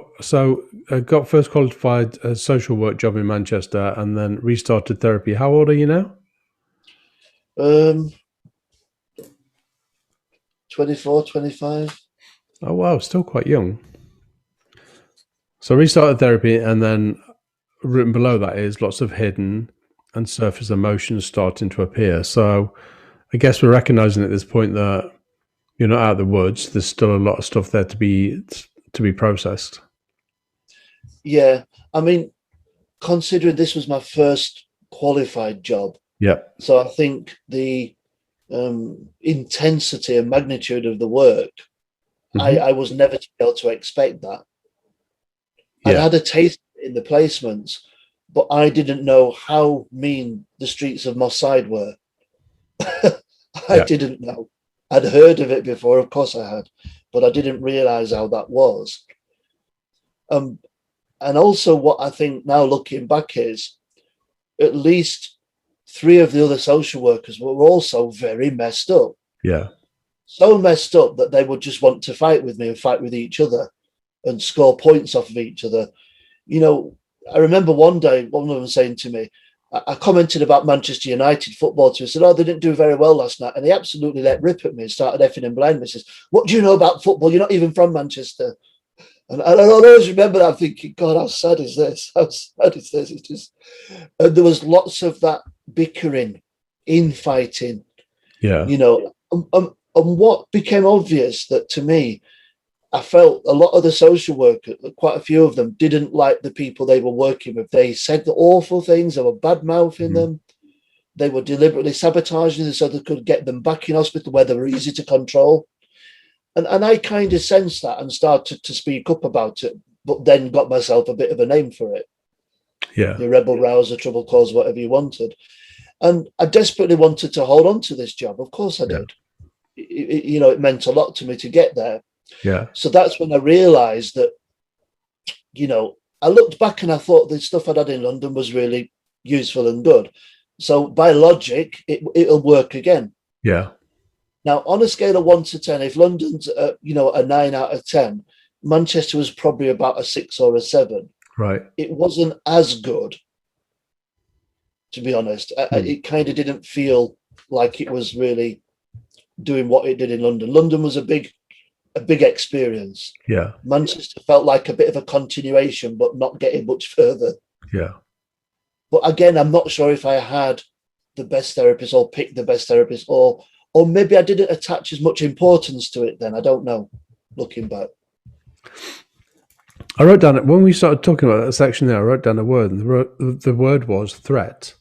got first qualified a social work job in Manchester and then restarted therapy. How old are you now? 24, 25. Oh, wow. Still quite young. So restarted therapy, and then written below that is lots of hidden and surface emotions starting to appear. So I guess we're recognizing at this point that you're not out of the woods. There's still a lot of stuff there to be processed. Yeah. I mean, considering this was my first qualified job. Yeah. So I think the intensity and magnitude of the work, I was never to be able to expect that. I'd had a taste in the placements, but I didn't know how mean the streets of Moss Side were. I didn't know. I'd heard of it before, of course I had, but I didn't realise how that was. And also what I think now looking back is at least 3 of the other social workers were also very messed up. Yeah. So messed up that they would just want to fight with me and fight with each other and score points off of each other. I remember one day, one of them saying to me, I commented about Manchester United football to him. I said, "Oh, they didn't do very well last night." And he absolutely let rip at me and started effing and blinding me. He says, "What do you know about football? You're not even from Manchester." And I always remember that, thinking, God, how sad is this? How sad is this? It's just, and there was lots of that bickering, infighting. Yeah. And what became obvious that to me, I felt a lot of the social workers, quite a few of them, didn't like the people they were working with. They said the awful things. They were bad-mouthing them. They were deliberately sabotaging them so they could get them back in hospital where they were easy to control. And I kind of sensed that and started to speak up about it, but then got myself a bit of a name for it. Yeah. The rebel rouser, trouble cause, whatever you wanted. And I desperately wanted to hold on to this job. Of course I did. It meant a lot to me to get there. Yeah. So that's when I realised that, I looked back and I thought the stuff I'd had in London was really useful and good. So by logic, it'll work again. Yeah. Now, on a scale of 1 to 10, if London's, a 9 out of 10, Manchester was probably about a 6 or a 7. Right. It wasn't as good, to be honest. It kind of didn't feel like it was really doing what it did in London. London was a big experience. Yeah. Manchester felt like a bit of a continuation, but not getting much further. Yeah. But again, I'm not sure if I had the best therapist or picked the best therapist, or maybe I didn't attach as much importance to it then. I don't know, looking back. I wrote down, when we started talking about that section there, I wrote down a word, and the word was threat.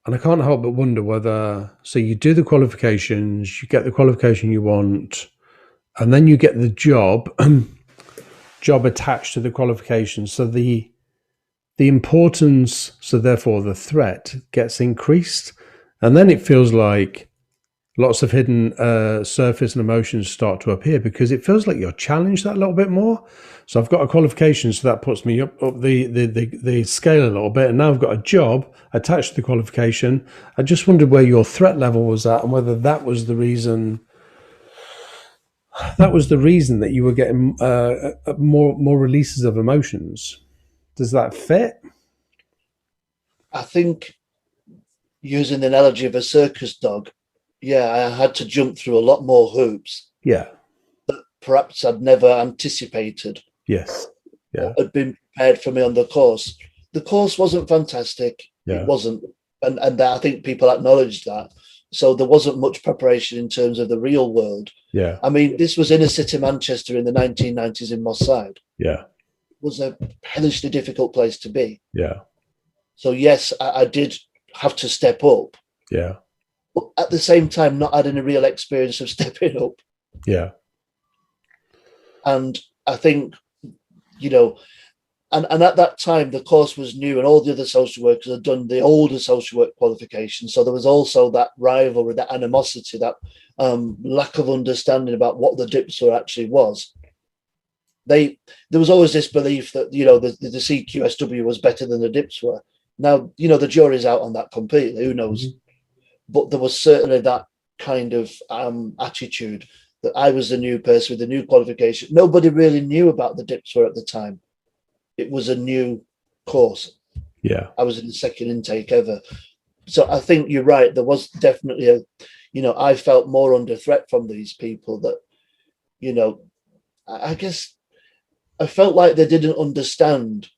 And I can't help but wonder whether, so you do the qualifications, you get the qualification you want, and then you get the job attached to the qualifications. So the importance, so therefore the threat gets increased. And then it feels like lots of hidden surface and emotions start to appear because it feels like you're challenged that little bit more. So I've got a qualification, so that puts me up the scale a little bit, and now I've got a job attached to the qualification. I just wondered where your threat level was at, and whether that was the reason. That was the reason that you were getting more releases of emotions. Does that fit? I think, using the analogy of a circus dog, yeah, I had to jump through a lot more hoops Yeah. that perhaps I'd never anticipated Yes. or Yeah. had been prepared for me on the course. The course wasn't fantastic. It Yeah. wasn't. And I think people acknowledged that. So there wasn't much preparation in terms of the real world. Yeah. I mean, this was inner city Manchester in the 1990s in Moss Side. Yeah. It was a hellishly difficult place to be. Yeah. So yes, I did have to step up, Yeah. but at the same time, not had any real experience of stepping up. Yeah. And I think, you know, and at that time the course was new, and all the other social workers had done the older social work qualification. So there was also that rivalry, that animosity, that lack of understanding about what the DIPSWA actually was. There was always this belief that, you know, the CQSW was better than the DIPSWA. Now, you know, the jury's out on that completely. Who knows? Mm-hmm. But there was certainly that kind of attitude that I was the new person with the new qualification. Nobody really knew about the DIPSWA at the time. It was a new course. Yeah. I was in the second intake ever. So I think you're right. There was definitely I felt more under threat from these people that, you know, I guess I felt like they didn't understand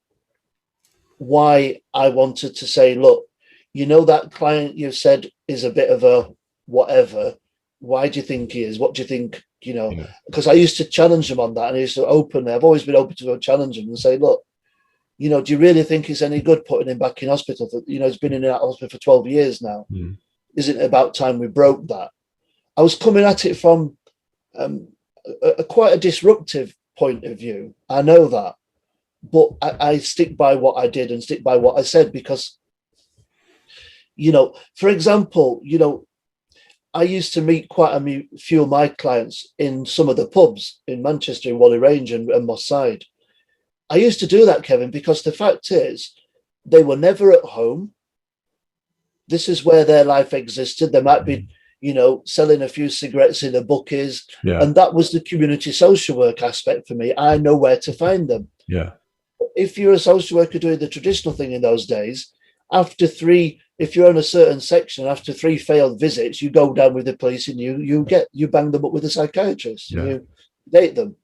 why I wanted to say, look, you know, that client you said is a bit of a whatever. Why do you think he is? What do you think? You know, because I used to challenge them on that, and I used to openly, I've always been open to go challenge them and say, look, you know, do you really think it's any good putting him back in hospital? For, you know, he's been in that hospital for 12 years now. Isn't it about time we broke that? I was coming at it from quite a disruptive point of view. I know that. But I stick by what I did and stick by what I said because, you know, for example, you know, I used to meet quite a few of my clients in some of the pubs in Manchester, in Whalley Range and Moss Side. I used to do that, Kevin, because the fact is they were never at home. This is where their life existed. They might be, you know, selling a few cigarettes in the bookies. Yeah. And that was the community social work aspect for me. I know where to find them. Yeah. If you're a social worker doing the traditional thing in those days, if you're in a certain section, after 3 failed visits, you go down with the police and you bang them up with a psychiatrist. Yeah. You date them.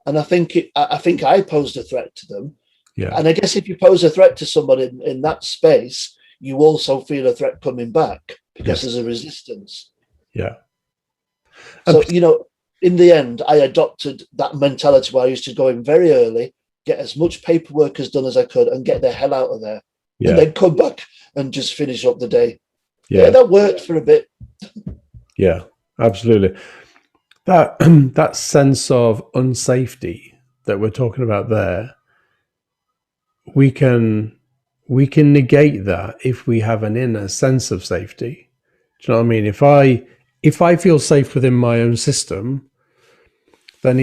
And I think I posed a threat to them. Yeah. And I guess if you pose a threat to somebody in that space, you also feel a threat coming back because there's a resistance. Yeah. So, you know, in the end, I adopted that mentality where I used to go in very early, get as much paperwork as done as I could and get the hell out of there. Yeah. And then come back and just finish up the day. Yeah, that worked for a bit. Yeah, absolutely. That sense of unsafety that we're talking about there, we can negate that if we have an inner sense of safety. Do you know what I mean? If I feel safe within my own system, then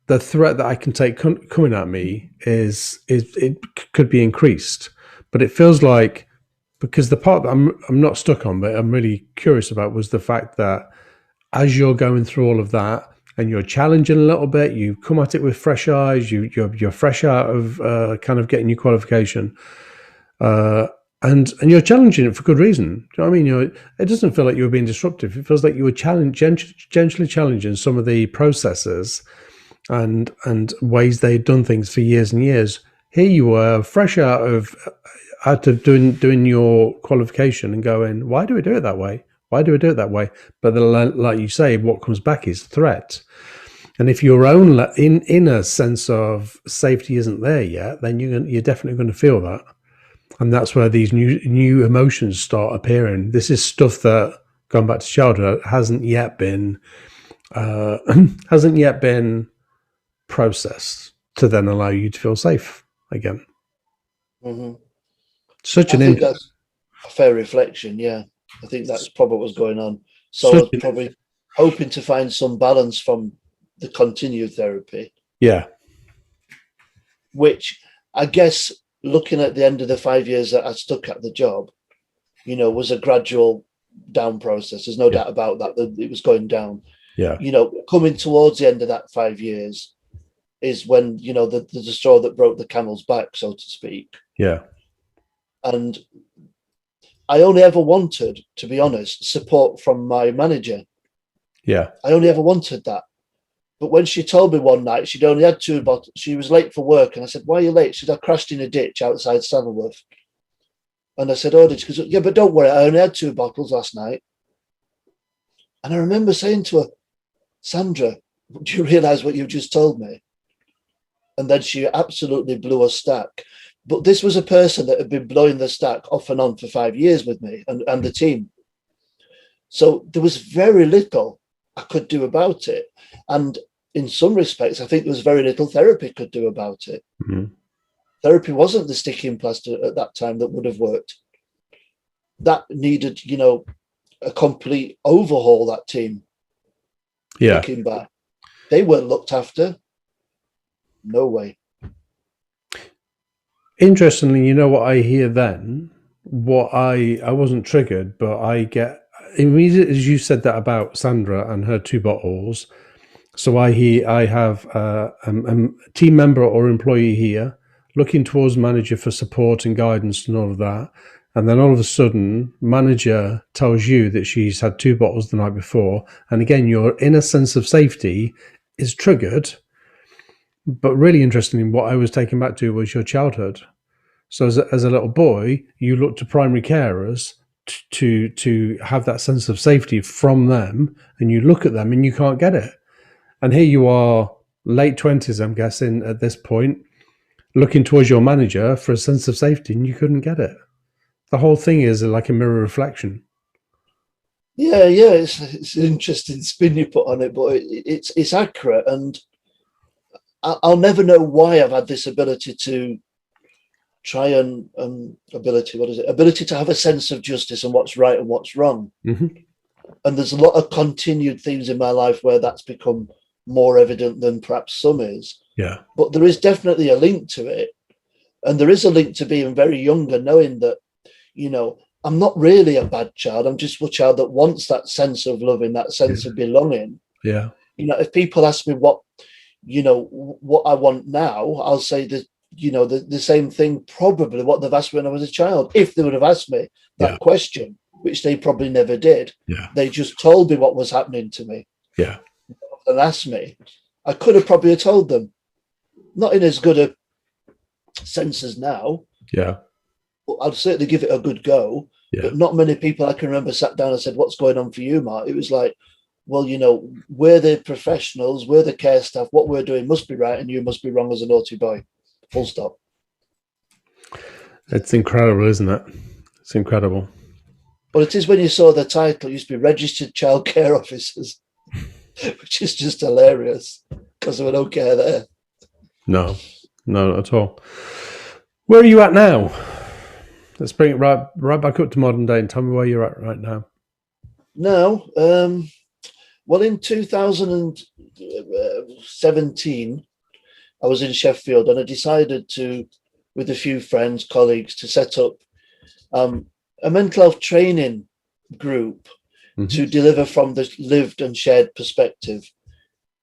the threat that I can take coming at me it could be increased. But it feels like, because the part that I'm not stuck on, but I'm really curious about, was the fact that as you're going through all of that and you're challenging a little bit, you come at it with fresh eyes, you're fresh out of kind of getting your qualification, and you're challenging it for good reason. Do you know what I mean? It doesn't feel like you were being disruptive. It feels like you were gently challenging some of the processes and ways they'd done things for years and years. Here you were, fresh out of doing your qualification and going, why do we do it that way? Why do we do it that way? But like you say, what comes back is threat. And if your own inner sense of safety isn't there yet, then you're definitely going to feel that. And that's where these new emotions start appearing. This is stuff that, going back to childhood, hasn't yet been processed to then allow you to feel safe again. Mm-hmm. I think that's a fair reflection. Yeah, I think that's probably what's going on. So I was Certainly. probably hoping to find some balance from the continued therapy, Yeah. which I guess looking at the end of the 5 years that I stuck at the job, was a gradual down process. There's no Yeah. doubt about that. It was going down. Yeah. Coming towards the end of that 5 years is when, the straw that broke the camel's back, so to speak. Yeah. And I only ever wanted, to be honest, support from my manager. Yeah. I only ever wanted that. But when she told me one night she'd only had 2 bottles, she was late for work, and I said, "Why are you late?" She said, "I crashed in a ditch outside Saddleworth." And I said, "Oh, did you?" She goes, "Yeah, but don't worry, I only had 2 bottles last night." And I remember saying to her, "Sandra, do you realise what you've just told me?" And then she absolutely blew a stack. But this was a person that had been blowing the stack off and on for 5 years with me and the team. So there was very little I could do about it. And in some respects, I think there was very little therapy could do about it. Mm-hmm. Therapy wasn't the sticking plaster at that time that would have worked. That needed, a complete overhaul, that team. Yeah. Looking back, they weren't looked after. No way. Interestingly, you know what I hear then? What I wasn't triggered, but I get immediately as you said that about Sandra and her 2 bottles. So I have a team member or employee here looking towards manager for support and guidance and all of that. And then all of a sudden, manager tells you that she's had 2 bottles the night before. And again, your inner sense of safety is triggered. But really interestingly, what I was taken back to was your childhood. So as a little boy, you look to primary carers to have that sense of safety from them, and you look at them and you can't get it. And here you are, late 20s, I'm guessing, at this point, looking towards your manager for a sense of safety, and you couldn't get it. The whole thing is like a mirror reflection. Yeah, it's an interesting spin you put on it, but it's accurate, and I'll never know why I've had this ability to try and ability to have a sense of justice and what's right and what's wrong. Mm-hmm. And there's a lot of continued themes in my life where that's become more evident than perhaps some is. Yeah. But there is definitely a link to it, and there is a link to being very young and knowing that, I'm not really a bad child. I'm just a child that wants that sense of loving, that sense of belonging. Yeah. If people ask me what I want now, I'll say that, the same thing, probably what they've asked when I was a child. If they would have asked me that question, which they probably never did, they just told me what was happening to me. Yeah. And asked me, I could have probably told them, not in as good a sense as now. Yeah. But I'd certainly give it a good go. Yeah. But not many people I can remember sat down and said, "What's going on for you, Mark?" It was like, well, we're the professionals, we're the care staff, what we're doing must be right and you must be wrong as a naughty boy. Full stop. It's incredible, isn't it? It's incredible. But it is when you saw the title, it used to be registered child care officers, which is just hilarious because there were no care there. No, not at all. Where are you at now? Let's bring it right back up to modern day and tell me where you're at right now. Now, well, in 2017, I was in Sheffield and I decided to, with a few friends, colleagues, to set up a mental health training group to deliver from the lived and shared perspective.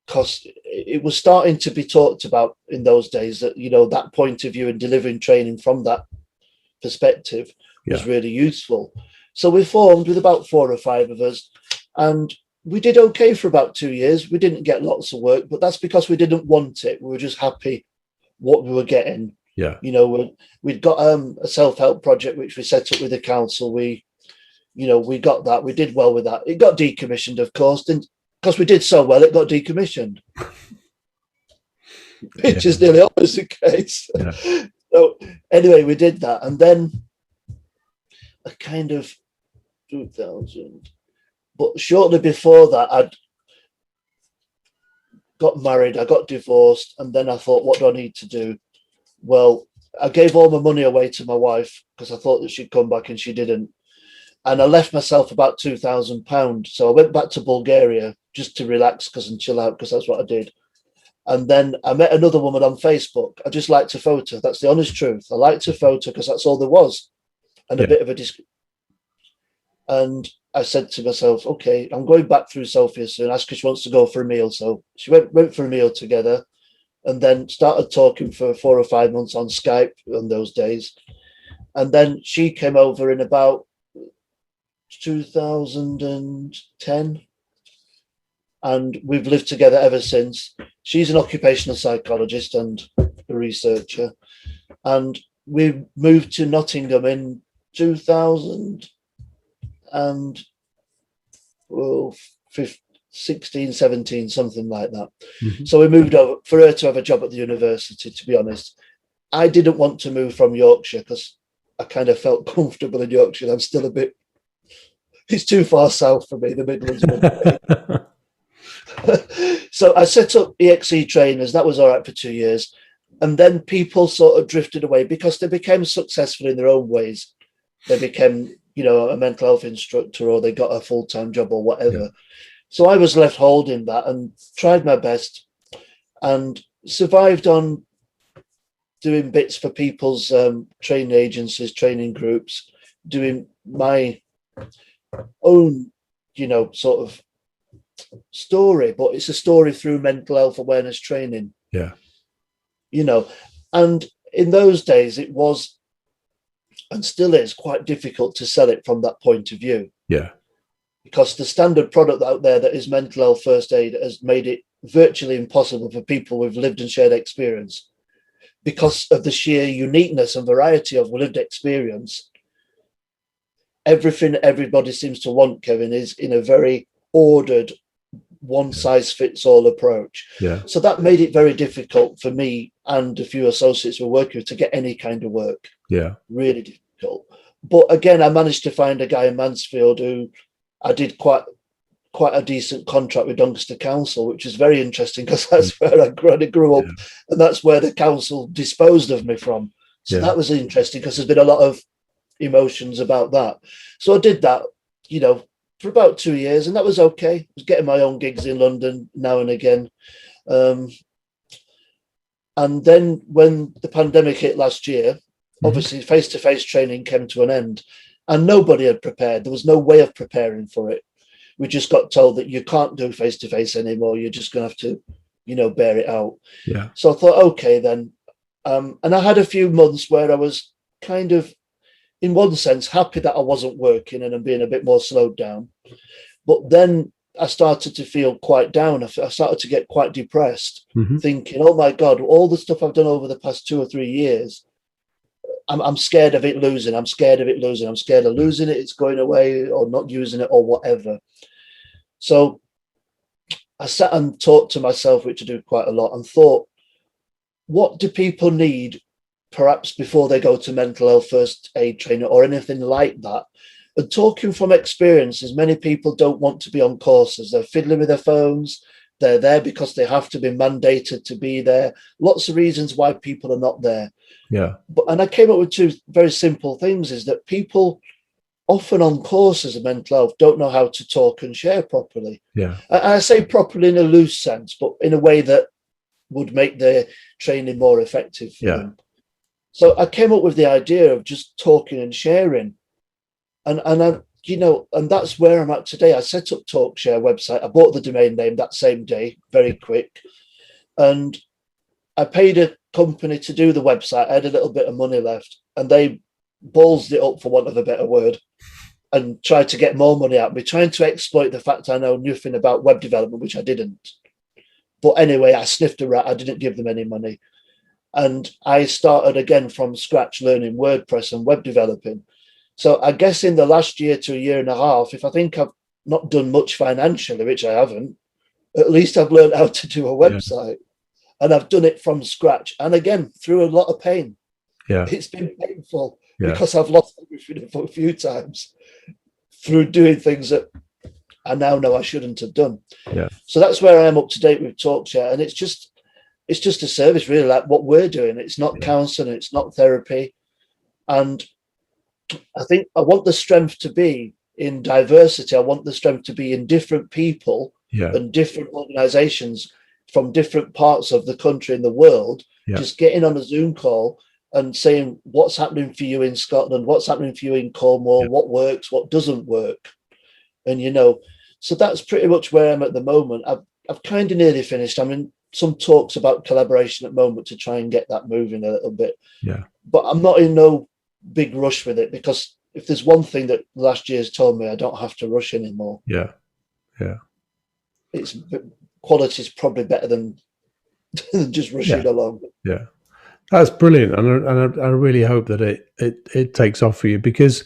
Because it was starting to be talked about in those days that, that point of view and delivering training from that perspective was really useful. So we formed with about 4 or 5 of us, and we did okay for about 2 years. We didn't get lots of work, but that's because we didn't want it. We were just happy what we were getting. Yeah. We'd got a self-help project, which we set up with the council. We got that. We did well with that. It got decommissioned, of course, and because we did so well, it got decommissioned. Which is nearly always the case. Yeah. So anyway, we did that. And then a kind of 2000, but shortly before that, I'd got married, I got divorced, and then I thought, what do I need to do? Well, I gave all my money away to my wife because I thought that she'd come back and she didn't. and I left myself about £2,000. So I went back to Bulgaria just to relax and chill out, because that's what I did. And then I met another woman on Facebook. I just like to photo. That's the honest truth. I like to photo because that's all there was, and a bit of a And I said to myself, okay, I'm going back through Sophia soon. Asked if she wants to go for a meal. So she went for a meal together, and then started talking for 4 or 5 months on Skype on those days. And then she came over in about 2010, and we've lived together ever since. She's an occupational psychologist and a researcher, and we moved to Nottingham in 2016, 17, something like that. Mm-hmm. So we moved over for her to have a job at the university. To be honest, I didn't want to move from Yorkshire because I kind of felt comfortable in Yorkshire. I'm still a bit, it's too far south for me, the Midlands. So I set up EXE trainers. That was all right for 2 years. And then people sort of drifted away because they became successful in their own ways. They became, a mental health instructor, or they got a full-time job or whatever. Yeah. So I was left holding that and tried my best and survived on doing bits for people's training agencies, training groups, doing my own, sort of story, but it's a story through mental health awareness training. Yeah. And in those days it was, and still is, quite difficult to sell it from that point of view. Yeah. Because the standard product out there that is mental health first aid has made it virtually impossible for people with lived and shared experience. Because of the sheer uniqueness and variety of lived experience, everything everybody seems to want, Kevin, is in a very ordered, one-size-fits-all approach. Yeah. So that made it very difficult for me and a few associates we're working with to get any kind of work. Yeah. Really difficult. But again, I managed to find a guy in Mansfield who I did quite a decent contract with Doncaster Council, which is very interesting because that's where I grew up, and that's where the council disposed of me from. So that was interesting because there's been a lot of emotions about that. So I did that, for about 2 years, and that was okay. I was getting my own gigs in London now and again. And then when the pandemic hit last year, obviously face-to-face training came to an end, and nobody had prepared. There was no way of preparing for it. We just got told that you can't do face-to-face anymore. You're just going to have to, bear it out. Yeah. So I thought, okay, then. And I had a few months where I was kind of, in one sense, happy that I wasn't working and I'm being a bit more slowed down. But then I started to feel quite down. I started to get quite depressed, thinking, oh my God, all the stuff I've done over the past 2 or 3 years, I'm scared of it losing. I'm scared of losing it. It's going away, or not using it, or whatever. So I sat and talked to myself, which I do quite a lot, and thought, what do people need perhaps before they go to mental health first aid training or anything like that? And talking from experiences, many people don't want to be on courses. They're fiddling with their phones. They're there because they have to be mandated to be there. Lots of reasons why people are not there. Yeah. And I came up with 2 very simple things, is that people often on courses of mental health don't know how to talk and share properly. Yeah. I say properly in a loose sense, but in a way that would make their training more effective for them. So I came up with the idea of just talking and sharing. And that's where I'm at today. I set up TalkShare website. I bought the domain name that same day, very quick. And I paid a company to do the website. I had a little bit of money left, and they ballsed it up, for want of a better word, and tried to get more money out of me, trying to exploit the fact I know nothing about web development, which I didn't. But anyway, I sniffed a rat. I didn't give them any money. And I started again from scratch learning WordPress and web developing. So I guess in the last year to a year and a half, if I think I've not done much financially, which I haven't, at least I've learned how to do a website. And I've done it from scratch. And again, through a lot of pain. Yeah. It's been painful because I've lost everything a few times through doing things that I now know I shouldn't have done. Yeah. So that's where I am up to date with TalkShare. And it's just a service, really, like what we're doing. It's not counseling, it's not therapy. And I think I want the strength to be in diversity. I want the strength to be in different people Yeah. and different organizations from different parts of the country and the world, Yeah. just getting on a Zoom call and saying what's happening for you in Scotland, what's happening for you in Cornwall, Yeah. what works, what doesn't work. And, so that's pretty much where I'm at the moment. I've kind of nearly finished. I'm in some talks about collaboration at the moment to try and get that moving a little bit. Yeah. But I'm not in no big rush with it, because if there's one thing that last year's told me, I don't have to rush anymore. Yeah. Yeah. It's quality is probably better than just rushing along. Yeah. That's brilliant. And I really hope that it takes off for you, because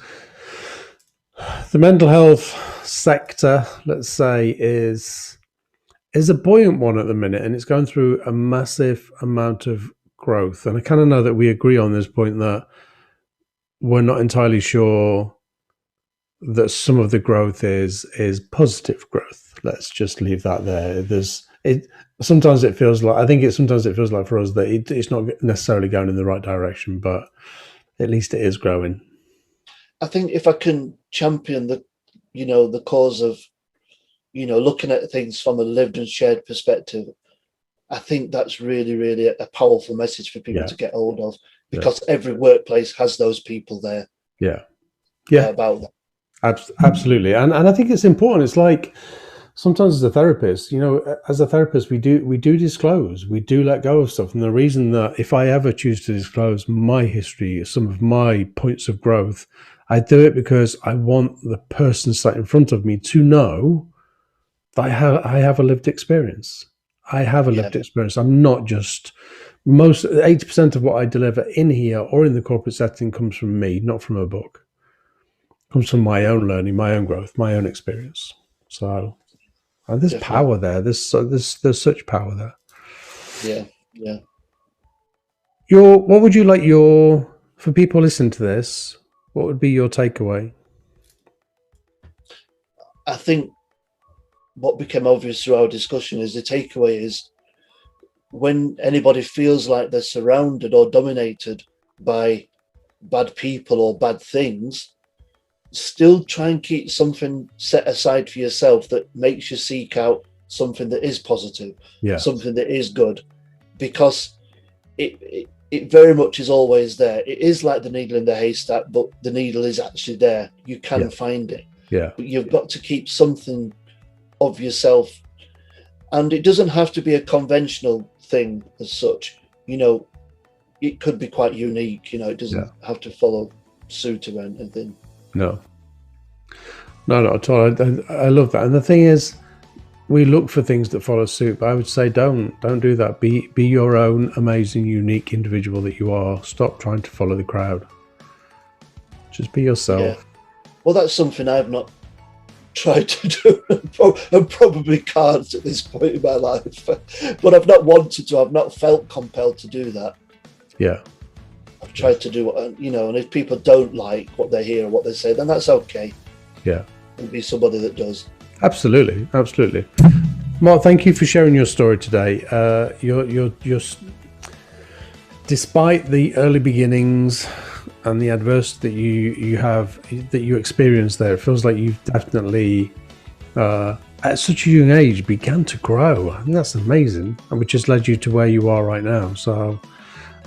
the mental health sector, let's say, is a buoyant one at the minute, and it's going through a massive amount of growth. And I kind of know that we agree on this point that we're not entirely sure that some of the growth is positive growth. Let's just leave that there. Sometimes it feels like for us that it's not necessarily going in the right direction, but at least it is growing. I think if I can champion the cause of, looking at things from a lived and shared perspective, I think that's really, really a powerful message for people to get hold of, because every workplace has those people there. Yeah. About that. Absolutely. And I think it's important. It's like, sometimes as a therapist, we do disclose, we do let go of stuff. And the reason that if I ever choose to disclose my history, some of my points of growth, I do it because I want the person sat in front of me to know that I have a lived experience. I have a lived experience. I'm not just 80% of what I deliver in here or in the corporate setting comes from me, not from a book. It comes from my own learning, my own growth, my own experience. So, and there's power there. There's such power there. Yeah. What would you like for people listening to this? What would be your takeaway? I think what became obvious through our discussion is the takeaway is, when anybody feels like they're surrounded or dominated by bad people or bad things, still try and keep something set aside for yourself that makes you seek out something that is positive, something that is good, because it very much is always there. It is like the needle in the haystack, but the needle is actually there. You can find it. Yeah. But you've got to keep something of yourself, and it doesn't have to be a conventional thing as such. It could be quite unique. It doesn't have to follow suit or anything. No, not at all. I love that. And the thing is, we look for things that follow suit, but I would say don't do that. Be your own amazing, unique individual that you are. Stop trying to follow the crowd. Just be yourself. Yeah. Well, that's something I've not tried to do, and probably can't at this point in my life. But I've not wanted to. I've not felt compelled to do that. Yeah. I've tried to do what, and if people don't like what they hear or what they say, then that's okay. Yeah. And be somebody that does. Absolutely. Mark, thank you for sharing your story today. You're despite the early beginnings and the adversity that you experienced there, it feels like you've definitely at such a young age began to grow. I think that's amazing, and which has led you to where you are right now. So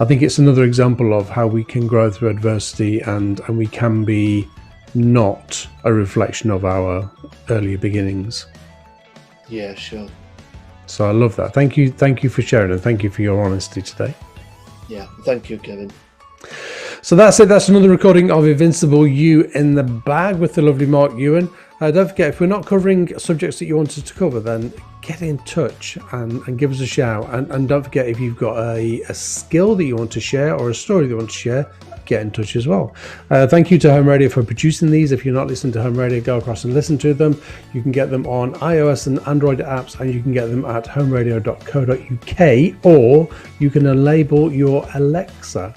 I think it's another example of how we can grow through adversity, and we can be not a reflection of our earlier beginnings. Yeah, sure. So I love that. Thank you for sharing, and thank you for your honesty today. Yeah, thank you, Kevin. So that's it. That's another recording of Invincible You in the Bag with the lovely Mark Ewen. Don't forget, if we're not covering subjects that you wanted to cover, then get in touch and give us a shout. And don't forget, if you've got a skill that you want to share or a story that you want to share, get in touch as well. Thank you to Home Radio for producing these. If you're not listening to Home Radio, go across and listen to them. You can get them on iOS and Android apps, and you can get them at homeradio.co.uk, or you can enable your Alexa.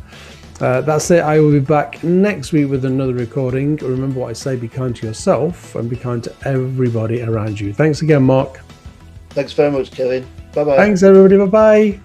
That's it. I will be back next week with another recording. Remember what I say, be kind to yourself and be kind to everybody around you. Thanks again, Mark. Thanks very much, Kevin. Bye-bye. Thanks, everybody. Bye-bye.